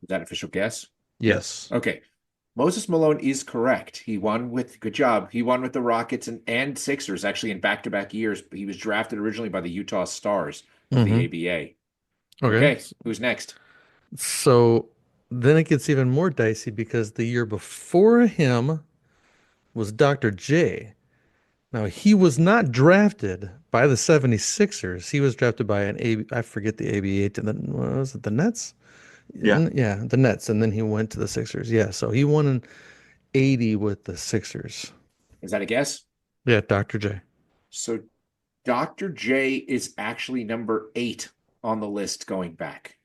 Is that official guess? Yes. Okay. Moses Malone is correct. He won with, good job. He won with the Rockets and Sixers actually in back-to-back years. He was drafted originally by the Utah Stars of the ABA. Okay. Who's next? So then it gets even more dicey because the year before him was Dr. J. Now, he was not drafted by the 76ers. He was drafted by I forget the ABA, was it the Nets? Yeah. Yeah, the Nets. And then he went to the Sixers. Yeah, so he won in 80 with the Sixers. Is that a guess? Yeah, Dr. J. So Dr. J is actually number 8 on the list going back.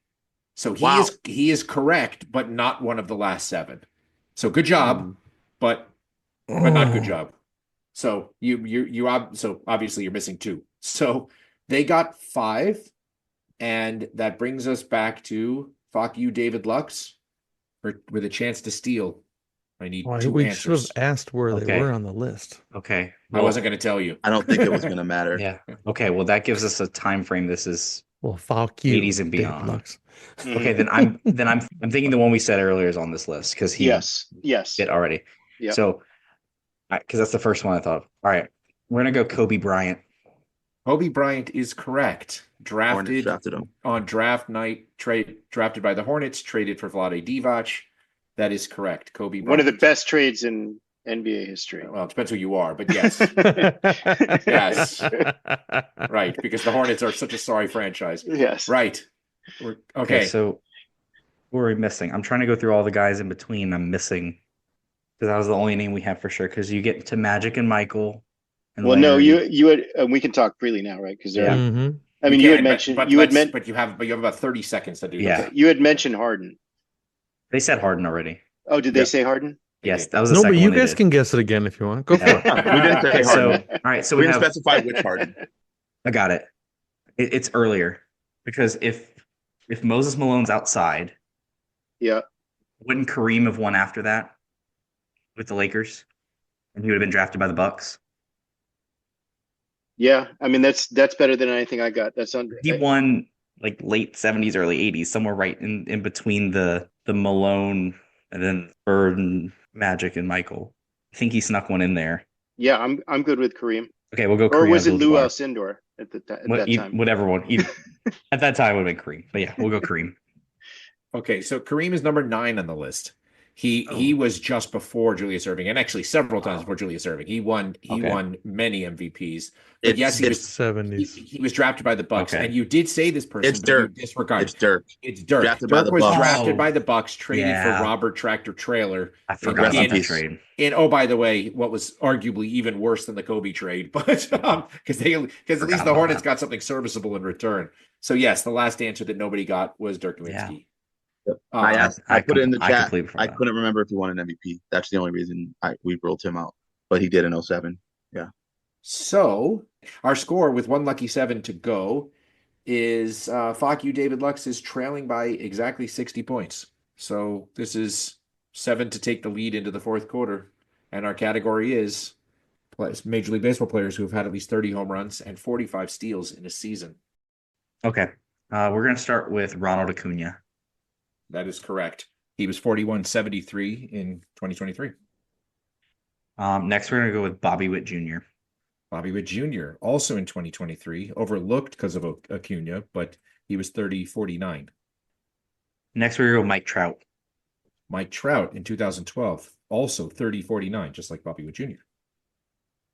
So he is correct, but not one of the last 7. So good job, but not good job. So so obviously you're missing 2. So they got 5, and that brings us back to fuck you, David Lux, with a chance to steal. I need 2 we answers. should have asked where they Okay. were on the list. Okay. I wasn't going to tell you. I don't think it was going to matter. Yeah. Okay. Well, that gives us a time frame. This is Well, fuck you, 80s and David beyond. Lux. okay. Then I'm thinking the one we said earlier is on this list because he Yes. did already. Yep. So, because that's the first one I thought of. All right, we're gonna go Kobe Bryant. Kobe Bryant is correct. Hornets Drafted drafted him. on draft night, drafted by the Hornets, traded for Vlade Divac. That is correct. Kobe Bryant. One of the best trades in NBA history. Well, it depends who you are, but yes. Yes. Right, because the Hornets are such a sorry franchise. Yes. Right. Okay. So who are we missing? I'm trying to go through all the guys in between. I'm missing because that was the only name we have for sure. Because you get to Magic and Michael. And Well, no, Larry. you had, we can talk freely now, right? Because Yeah. Mhm. I mean, you had mentioned but you have about 30 seconds to do Yeah. this. okay, you had mentioned Harden. They said Harden already. Oh, did they say Harden? Yes, that was the No, but second you one they guys did. can guess it again if you want. Go for it. We didn't say Okay, so Harden. all right, so We we didn't have. specify which Harden. I got it. It's earlier because if Moses Malone's outside, Yeah. wouldn't Kareem have won after that with the Lakers, and he would have been drafted by the Bucks? Yeah. I mean, that's better than anything I got. That's under. He won like late 70s, early 80s, somewhere right in between the Malone and then Bird and Magic and Michael. I think he snuck one in there. Yeah, I'm good with Kareem. Okay, we'll go Or Kareem was it Lou Abdul-Jabbar. Alcindor at that time? Whatever one. At that time, it would have been Kareem. But yeah, we'll go Kareem. Okay, so Kareem is number 9 on the list. He was just before Julius Erving, and actually several times before Julius Erving. He won many MVPs. But yes, he was 70s. he was drafted by the Bucks. Okay. And you did say this person, It's but you Dirk. disregard. It's Dirk. It's Dirk. Drafted by Dirk the was Bucks. drafted Oh, by the Bucks, traded yeah. for Robert Tractor Trailer. I forgot Rest in about that peace. trade. And oh, by the way, what was arguably even worse than the Kobe trade, but because at least Forgot the about Hornets that. got something serviceable in return. So yes, the last answer that nobody got was Dirk Nowitzki. Yep. I put it in the I chat. completely forgot. I couldn't remember if he won an MVP. That's the only reason we ruled him out. But he did in 07. So our score with one lucky 7 to go is Fuck You David Lux is trailing by exactly 60 points. So this is 7 to take the lead into the fourth quarter. And our category is Major League Baseball players who have had at least 30 home runs and 45 steals in a season. Okay. We're going to start with Ronald Acuna. That is correct. He was 41-73 in 2023. Next, we're going to go with Bobby Witt Jr. Bobby Witt Jr., also in 2023, overlooked because of Acuna, but he was 30-49. Next, we're going to go Mike Trout. Mike Trout in 2012, also 30-49, just like Bobby Witt Jr.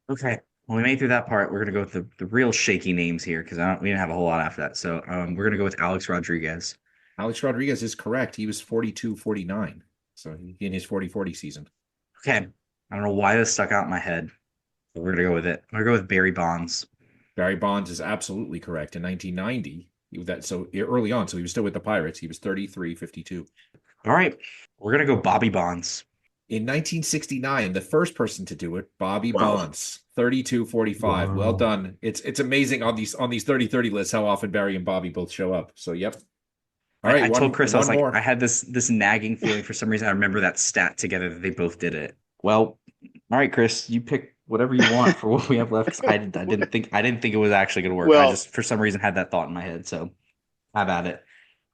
Okay. Well, we made through that part. We're going to go with the real shaky names here because we didn't have a whole lot after that. So we're going to go with Alex Rodriguez. Alex Rodriguez is correct. He was 42-49, so in his 40-40 season. Okay. I don't know why this stuck out in my head, but we're going to go with it. I'm going to go with Barry Bonds. Barry Bonds is absolutely correct. In 1990, so early on, so he was still with the Pirates. He was 33-52. All right. We're going to go Bobby Bonds. In 1969, the first person to do it, Bobby Bonds, 32-45. Wow. Well done. It's amazing on these 30-30 lists how often Barry and Bobby both show up. So yep. All right. I told Chris, I was like, more. I had this nagging feeling for some reason. I remember that stat together that they both did it. Well, all right, Chris, you pick whatever you want for what we have left. 'Cause I didn't think it was actually going to work. Well, I just for some reason had that thought in my head. So have at it.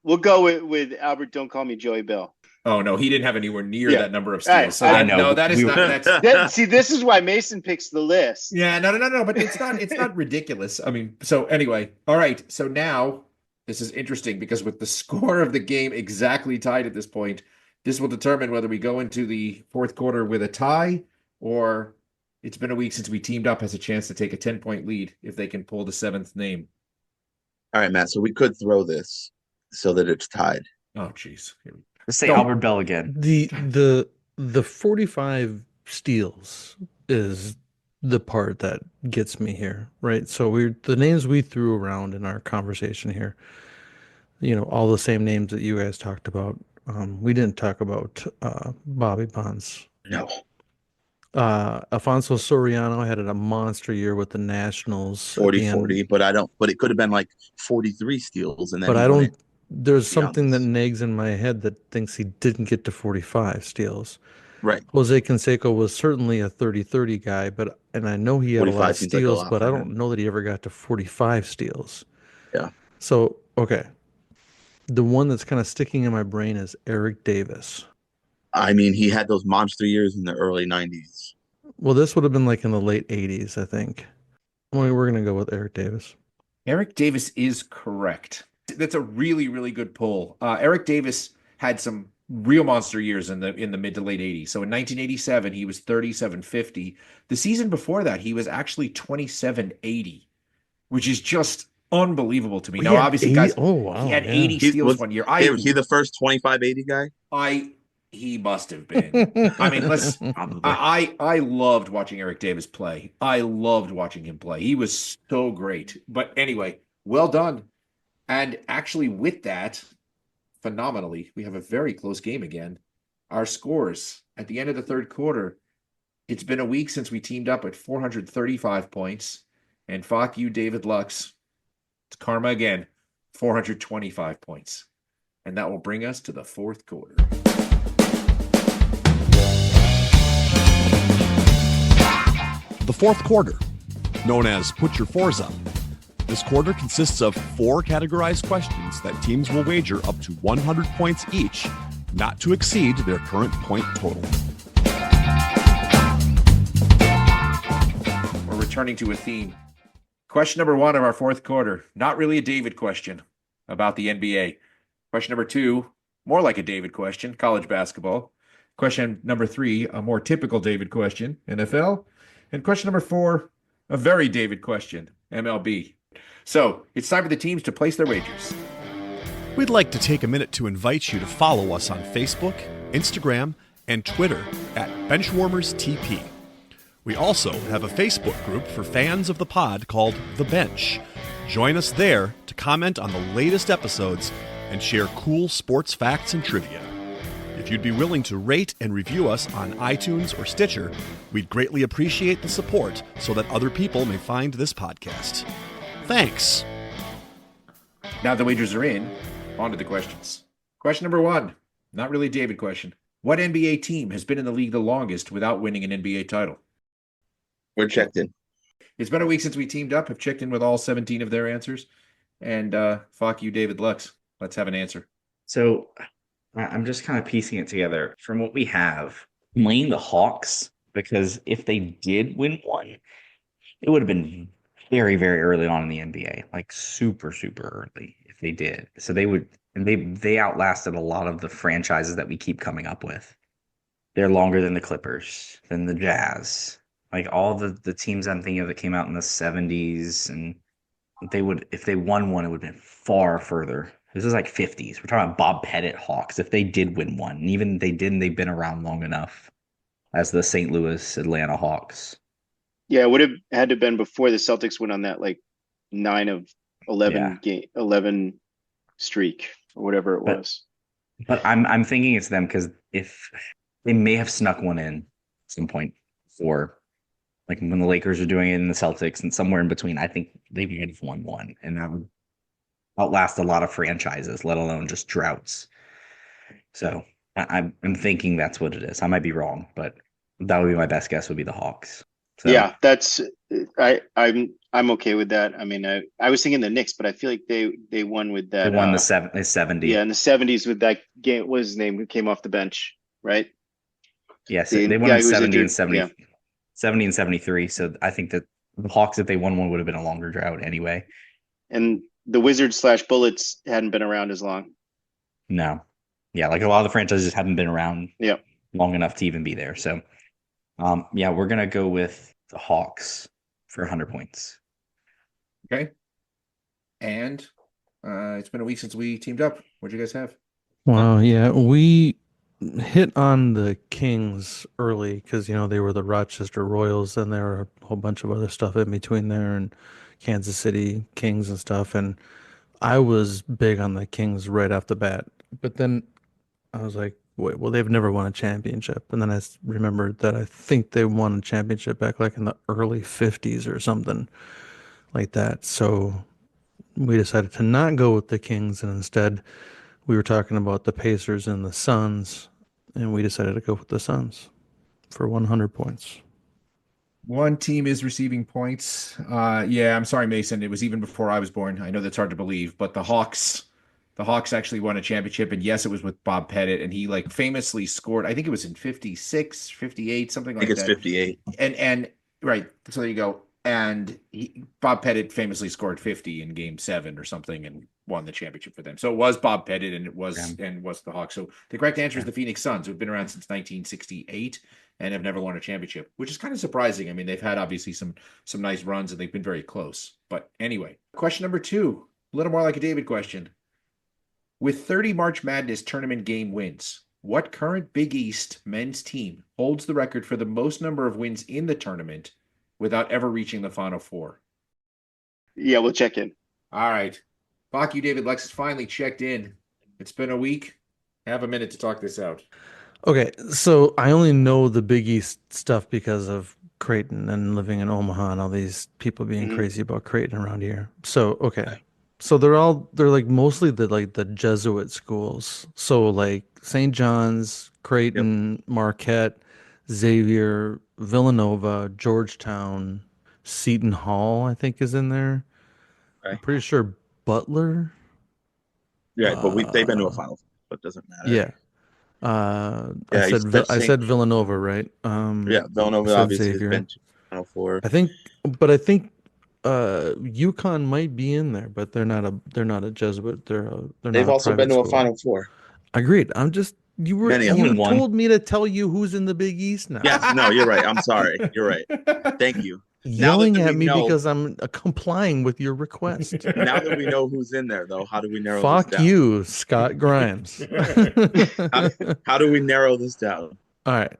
We'll go with Albert. Don't call me Joey Bell. Oh no, he didn't have anywhere near Yeah. that number of All right, steals. So I that, know. no, that is We not. were- That's See, this is why Mason picks the list. yeah, no. But it's not ridiculous. I mean, so anyway, all right. So now this is interesting because with the score of the game exactly tied at this point, this will determine whether we go into the fourth quarter with a tie or it's been a week since we teamed up has a chance to take a 10-point lead if they can pull the 7th name. All right, Matt. So we could throw this so that it's tied. Oh, jeez. Let's say Go. Albert Bell again. The 45 steals is the part that gets me here, right? So the names we threw around in our conversation here, all the same names that you guys talked about. We didn't talk about Bobby Bonds. No. Alfonso Soriano had a monster year with the Nationals. 40-40, but it could have been like 43 steals. And then But he I won don't. it. There's something that honest. nags in my head that thinks he didn't get to 45 steals. Right. Jose Canseco was certainly a 30-30 guy, and I know he had a lot 45 of seems like a steals, lot but I for don't him. know that he ever got to 45 steals. Yeah. So, okay. The one that's kind of sticking in my brain is Eric Davis. I mean, he had those monster years in the early 90s. Well, this would have been like in the late 80s, I think. We're going to go with Eric Davis. Eric Davis is correct. That's a really, really good pull. Eric Davis had some real monster years in the mid to late 80s. So in 1987, he was 37-50. The season before that, he was actually 27-80, which is just unbelievable to me. Now, obviously, 80? guys, Oh, wow, he had yeah. 80 steals one year. Was he the first 25-80 guy? He must have been. I mean, I loved watching Eric Davis play. I loved watching him play. He was so great. But anyway, Well done. And actually, with that, phenomenally, we have a very close game again. Our scores at the end of the third quarter, it's been a week since we teamed up at 435 points. And fuck you, David Lux. It's karma again, 425 points. And that will bring us to the fourth quarter. The fourth quarter, known as Put Your Fours Up. This quarter consists of 4 categorized questions that teams will wager up to 100 points each, not to exceed their current point total. We're returning to a theme. Question number 1 of our fourth quarter, not really a David question about the NBA. Question number 2, more like a David question, college basketball. Question number 3, a more typical David question, NFL. And question number 4, a very David question, MLB. So it's time for the teams to place their wagers. We'd like to take a minute to invite you to follow us on Facebook, Instagram, and Twitter at BenchwarmersTP. We also have a Facebook group for fans of the pod called The Bench. Join us there to comment on the latest episodes and share cool sports facts and trivia. If you'd be willing to rate and review us on iTunes or Stitcher, we'd greatly appreciate the support so that other people may find this podcast. Thanks. Now the wagers are in, on to the questions. Question number 1, not really a David question. What NBA team has been in the league the longest without winning an NBA title? We're checked in. It's been a week since we teamed up, have checked in with all 17 of their answers. And fuck you, David Lux. Let's have an answer. So I'm just kind of piecing it together. From what we have, I'm laying the Hawks, because if they did win one, it would have been very, very early on in the NBA, like super, super early if they did. So they would, and they outlasted a lot of the franchises that we keep coming up with. They're longer than the Clippers, than the Jazz, like all the teams I'm thinking of that came out in the 70s, and they would, if they won one, it would have been far further. This is like 50s. We're talking about Bob Pettit Hawks. If they did win one, and even if they didn't, they've been around long enough as the St. Louis Atlanta Hawks. Yeah, it would have had to have been before the Celtics went on that like 9 of 11 11 streak or whatever it was. But I'm thinking it's them, because if they may have snuck one in at some point before, like when the Lakers are doing it in the Celtics and somewhere in between, I think they might have won one, and that would outlast a lot of franchises, let alone just droughts. So I'm thinking that's what it is. I might be wrong, but that would be my best guess, would be the Hawks. So, yeah, that's I'm okay with that. I mean, I was thinking the Knicks, but I feel like they won with that. They won the 70. Yeah, in the 70s with that game. What was his name? Who came off the bench, right? Yes, they won in 70 and 70, yeah. 70 and 73. So I think that the Hawks, if they won one, would have been a longer drought anyway. And the Wizards/Bullets hadn't been around as long. No. Yeah, like a lot of the franchises haven't been around long enough to even be there. So, yeah, we're going to go with the Hawks for 100 points. Okay. And it's been a week since we teamed up. What'd you guys have? Wow, yeah, we hit on the Kings early because, they were the Rochester Royals, and there were a whole bunch of other stuff in between there, and Kansas City Kings and stuff. And I was big on the Kings right off the bat. But then I was like, wait, well, they've never won a championship. And then I remembered that I think they won a championship back like in the early 50s or something like that. So we decided to not go with the Kings, and instead we were talking about the Pacers and the Suns, and we decided to go with the Suns for 100 points. One team is receiving points. Yeah, I'm sorry, Mason. It was even before I was born. I know that's hard to believe, but the Hawks actually won a championship, and yes, it was with Bob Pettit, and he like famously scored, I think it was in 56, 58, something like that. I think it's 58. And right, so there you go. And Bob Pettit famously scored 50 in Game 7 or something and won the championship for them. So it was Bob Pettit, and it was the Hawks. So the correct answer is the Phoenix Suns, who've been around since 1968 and have never won a championship, which is kind of surprising. I mean, they've had obviously some nice runs, and they've been very close. But anyway, question number 2, a little more like a David question. With 30 March Madness tournament game wins, what current Big East men's team holds the record for the most number of wins in the tournament without ever reaching the Final Four? Yeah, we'll check in. All right. Fuck you, David Lex has finally checked in. It's been a week. Have a minute to talk this out. Okay, so I only know the Big East stuff because of Creighton and living in Omaha and all these people being Mhm. crazy about Creighton around here. So, okay. So they're like mostly the Jesuit schools. So like St. John's, Yep. Creighton, Marquette, Xavier, Villanova, Georgetown, Seton Hall, I think is in there. I'm Okay. pretty sure Butler. Yeah, but they've been to a Uh, final, but it doesn't matter. yeah. I Yeah, you said said I St. said Villanova, right? Yeah, I Villanova said obviously has Xavier. been to Final Four. I think UConn might be in there, but they're not a Jesuit. They're not They've a also been private to a school. Final Four. Agreed. Many of You Only them. one. told me to tell you who's in the Big East now. Yes, no, you're right. I'm sorry. You're right. Thank you. Now Yelling that at we me know, because I'm complying with your request. now that we know who's in there, though, how do we narrow this Fuck down? you, Scott Grimes. How, how do we narrow this down? All right.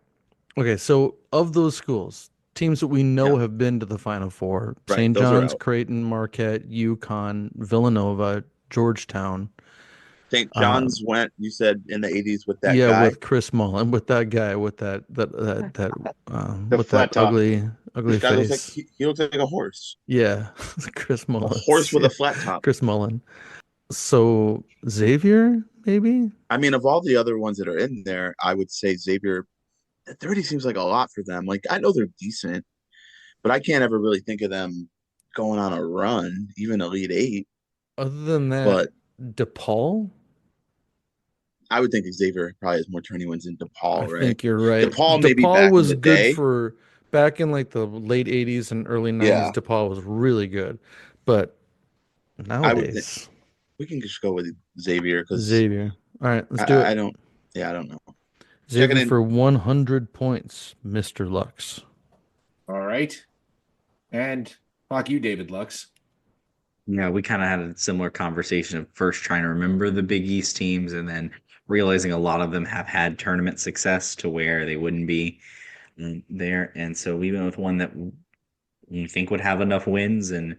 Okay, so of those schools, teams that we Yeah, know have been to the Final Four, right. St. Those are John's, out. Creighton, Marquette, UConn, Villanova, Georgetown. St. Uh, John's went, you said, in the 80s with that yeah, guy. with Chris Mullen, with that guy, The with that flat top. ugly Guy looks like face. he looks like a horse. Yeah, Chris A Mullen. horse with Yeah, a flat top. Chris Mullen. So Xavier, maybe? I mean, of all the other ones that are in there, I would say Xavier, 30 seems like a lot for them. Like, I know they're decent, but I can't ever really think of them going on a run, even Elite Eight. Other than that, But DePaul? I would think Xavier probably has more tourney wins than I DePaul, right? think you're right. DePaul maybe DePaul back in was the good day. for back in like the late 80s and early 90s. Yeah, DePaul was really good. But I would think nowadays, we can just go with Xavier because Xavier. All right, let's do I it. don't, yeah, I don't know. Check it Xavier in. for 100 points, Mr. Lux. All right. And fuck you, David Lux. Yeah, we kind of had a similar conversation of first trying to remember the Big East teams and then realizing a lot of them have had tournament success to where they wouldn't be there. And so we went with one that you think would have enough wins and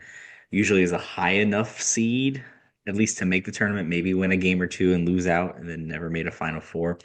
usually is a high enough seed, at least to make the tournament, maybe win a game or two and lose out and then never made a Final Four.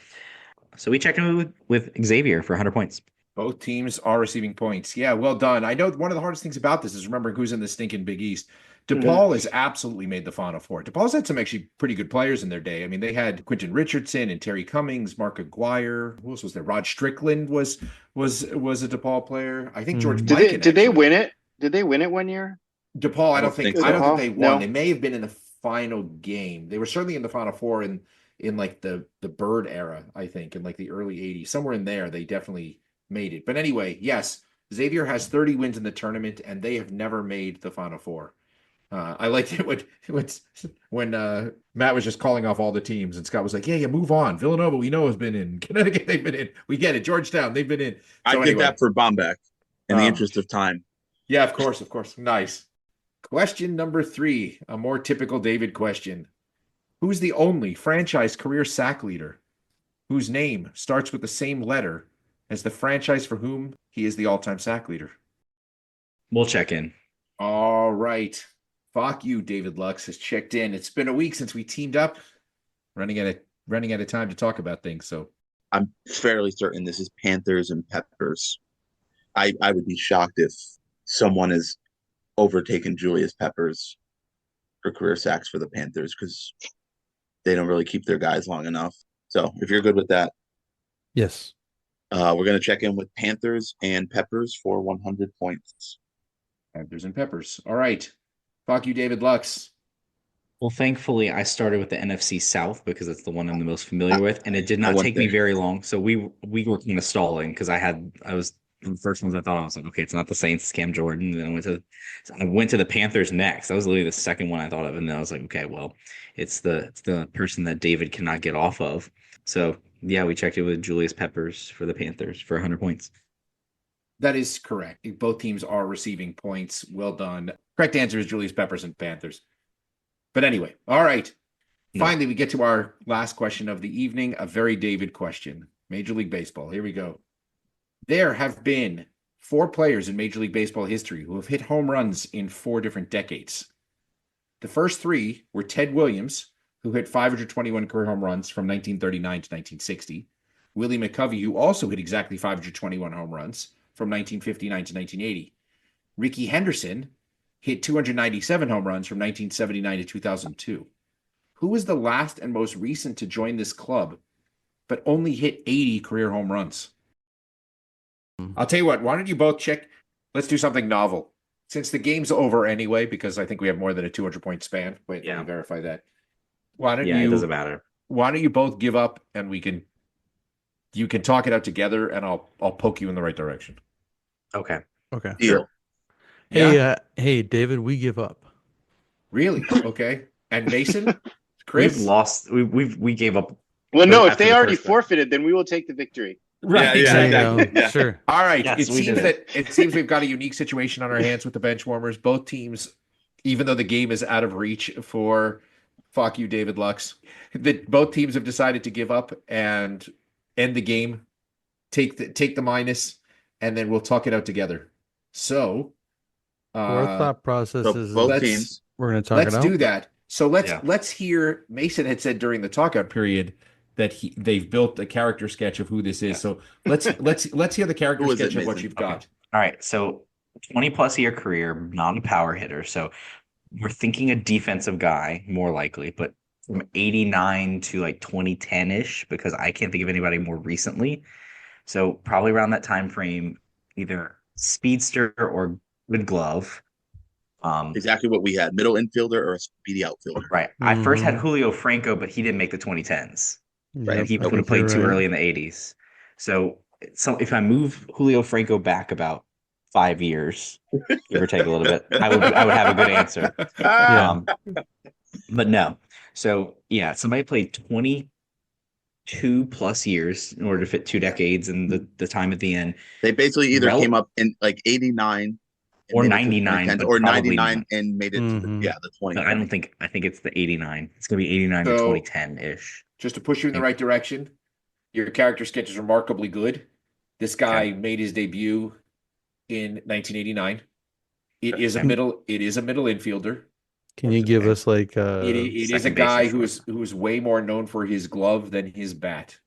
So we checked in with Xavier for 100 points. Both teams are receiving points. Yeah, well done. I know one of the hardest things about this is remembering who's in the stinking Big East. DePaul has absolutely made the Final Four. DePaul's had some actually pretty good players in their day. I mean, they had Quentin Richardson and Terry Cummings, Mark Aguirre. Who else was there? Rod Strickland was a DePaul player. I think George Mhm. Mikan. Did they win it? Did they win it one year? DePaul, I I don't don't think think I don't so. think they DePaul? won. No. They may have been in the final game. They were certainly in the Final Four in like the Bird era, I think, in like the early 80s. somewhere in there. They definitely made it. But anyway, yes, Xavier has 30 wins in the tournament, and they have never made the Final Four. I liked it when Matt was just calling off all the teams, and Scott was like, "Yeah, move on. Villanova, we know has been in. Connecticut, they've been in. We get it. Georgetown, they've been in." I So did anyway, that for Bombeck in the interest of time. yeah, of course, nice. Question number 3, a more typical David question: who's the only franchise career sack leader whose name starts with the same letter as the franchise for whom he is the all-time sack leader? We'll check in. All right. Fuck you, David Lux has checked in. It's been a week since we teamed up. Running out of time to talk about things. So I'm fairly certain this is Panthers and Peppers. I would be shocked if someone has overtaken Julius Peppers for career sacks for the Panthers because they don't really keep their guys long enough. So if you're good with that, Yes. we're going to check in with Panthers and Peppers for 100 points. Panthers and Peppers. All right. Fuck you, David Lux. Well, thankfully, I started with the NFC South because it's the one I'm the most familiar with, and it did not went take me there. very long. So we were kind of stalling because I was the first ones I thought I was like, okay, it's not the Saints, it's Cam Jordan. And then I went to the Panthers next. That was literally the second one I thought of, and then I was like, okay, well, it's the person that David cannot get off of. So yeah, we checked it with Julius Peppers for the Panthers for 100 points. That is correct. Both teams are receiving points. Well done. Correct answer is Julius Peppers and Panthers. But anyway, all right. No. Finally, we get to our last question of the evening, a very David question. Major League Baseball. Here we go. There have been 4 players in Major League Baseball history who have hit home runs in 4 different decades. The first three were Ted Williams, who hit 521 career home runs from 1939 to 1960. Willie McCovey, who also hit exactly 521 home runs from 1959 to 1980. Rickey Henderson hit 297 home runs from 1979 to 2002. Who was the last and most recent to join this club, but only hit 80 career home runs? I'll tell you what, why don't you both check? Let's do something novel. Since the game's over anyway, because I think we have more than a 200-point span. Wait, let me verify that. Why don't it doesn't matter. Why don't you both give up and you can talk it out together, and I'll poke you in the right direction. Okay. Deal. Hey, David, we give up. Really? Okay. And Mason, Chris, We've lost. We gave up. Well, no, if after they the already first one. forfeited, then we will take the victory. right? Yeah, exactly. exactly. Yeah. Sure. All right. Yes, we did it seems we've got a unique situation on our hands with the bench warmers. Both teams, even though the game is out of reach for fuck you, David Lux, that both teams have decided to give up and end the game, take the minus, and then we'll talk it out together. So Our thought process So is both teams. we're going to talk it out. let's do that. So Yeah. let's hear. Mason had said during the talkout period that they've built a character sketch of who this is. Yeah. So let's hear the character Who is it, sketch of what Mason? you've got. Okay. All right. So 20+ year career, non-power hitter. So we're thinking a defensive guy, more likely, but from 89 to like 2010-ish, because I can't think of anybody more recently. So probably around that time frame, either speedster or good glove. Exactly what we had. Middle infielder or a speedy outfielder. Right. I first had Mhm. Julio Franco, but he didn't make the 2010s. Yep, And he I would think have played you're too right. early in the 80s. So if I move Julio Franco back about 5 years, give or take a little bit, I would have a good answer. Yeah. But no. So yeah, somebody played 22+ years in order to fit 2 decades and the time at the end. They basically either Rel- came up in like 89 and Or made it to the 99, 2010s, but or probably 99 not. and made it to Mhm. the 20. But I think it's the 89. It's gonna be 89 to So- 2010-ish. Just to push you in the right direction, your character sketch is remarkably good. This guy made his debut in 1989. It is a middle infielder. Can you give us like It is a second guy base or who is way more known for his glove than his bat.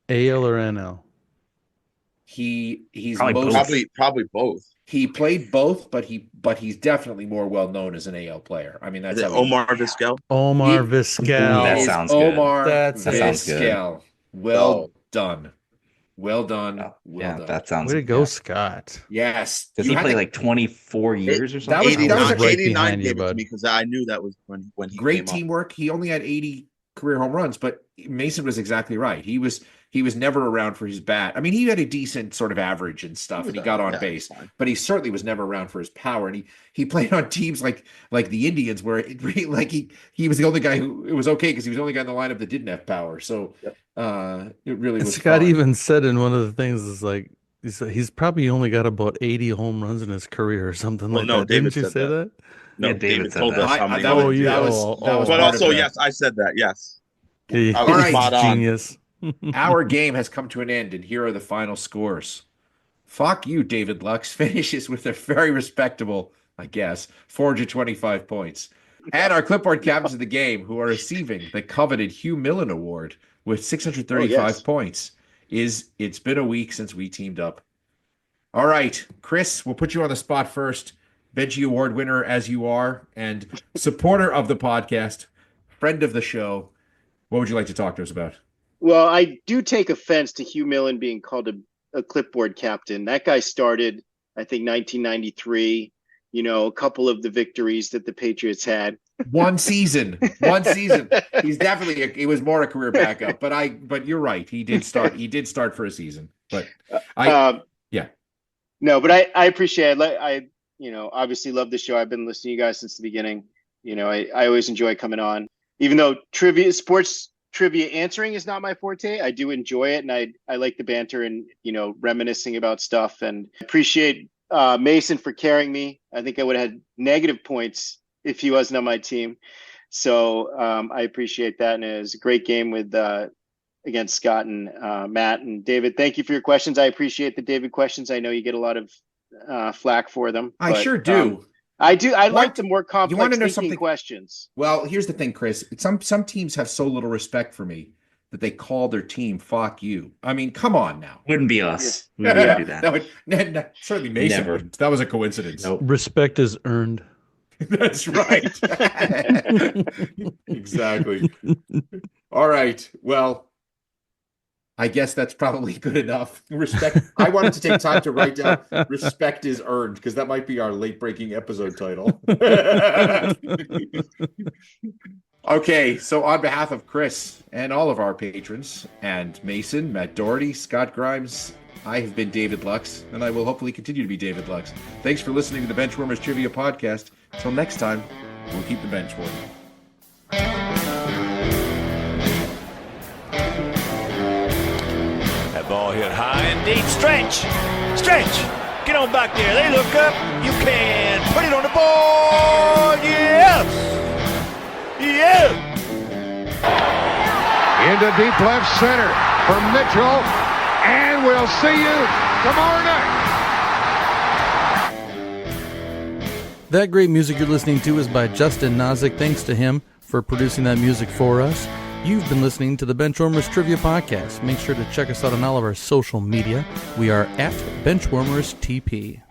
AL or NL? He's Probably most both. Probably both. he played both, but he's definitely more well known as an AL player. I mean, Is that's it how he- Omar Vizquel? Omar It- Vizquel. That It is sounds good. Omar That's That sounds good. Vizquel. Well Oh. done. Well done. Oh, Well yeah, done. that sounds Way to good. go, Yeah. Scott. Yes. Does You he had play the like 24 years or that something? was- 89, right 89 behind you, gave it to bud. me because I knew that was when he great came up. teamwork. He only had 80 career home runs, but Mason was exactly right. He was never around for his bat. I mean, he had a decent sort of average and stuff, and he got on Yeah, base, fine. but he certainly was never around for his power. And he played on teams like the Indians, where it really, like he was the only guy who it was okay because he was the only guy in the lineup that didn't have power. So Yep. it really And was. Scott fun. even said in one of the things is like he's probably only got about 80 home runs in his career or something Well, like no, that. David Didn't you said say that. that? No, Yeah, David said told that. us how many. that was, yeah. that was Oh, But part also, of the- yes, I said that. Yes. He- I was All right. spot on. Genius. Our game has come to an end, and here are the final scores. Fuck you, David Lux finishes with a very respectable, I guess, 425 points. And our clipboard captains of the game, who are receiving the coveted Hugh Millen Award with 635 Oh, yes. points, it's been a week since we teamed up. All right, Chris, we'll put you on the spot first. Benchie Award winner as you are, and supporter of the podcast, friend of the show. What would you like to talk to us about? Well, I do take offense to Hugh Millen being called a clipboard captain. That guy started, I think, 1993. You know, a couple of the victories that the Patriots had. One season. He's definitely he was more a career backup, but you're right. He did start for a season. But yeah. No, but I appreciate it. I obviously love the show. I've been listening to you guys since the beginning. You know, I always enjoy coming on. Even though sports trivia answering is not my forte, I do enjoy it, and I like the banter and, you know, reminiscing about stuff. And I appreciate Mason for carrying me. I think I would have had negative points if he wasn't on my team. So I appreciate that, and it was a great game with against Scott and Matt and David. Thank you for your questions. I appreciate the David questions. I know you get a lot of flack for them. I but, sure do. I do. I What? like the more You wanna complex know thinking something? questions. Well, here's the thing, Chris. Some teams have so little respect for me that they call their team "fuck you." I mean, come on now. Wouldn't be us. We wouldn't do that. No, certainly Mason Never. wouldn't. That was a coincidence. Nope. Respect is earned. That's right. Exactly. All right. Well, I guess that's probably good enough. Respect. I wanted to take time to write down "respect is earned" because that might be our late-breaking episode title. Okay, so on behalf of Chris and all of our patrons, and Mason, Matt Doherty, Scott Grimes, I have been David Lux, and I will hopefully continue to be David Lux. Thanks for listening to the Benchwarmers Trivia Podcast. Until next time, we'll keep the bench warming. That ball hit high and deep. Stretch! Get on back there. They look up. You can put it on the board. Yes! Into deep left center for Mitchell, and we'll see you tomorrow night. That great music you're listening to is by Justin Nozick. Thanks to him for producing that music for us. You've been listening to the Benchwarmers Trivia Podcast. Make sure to check us out on all of our social media. We are at Benchwarmers TP.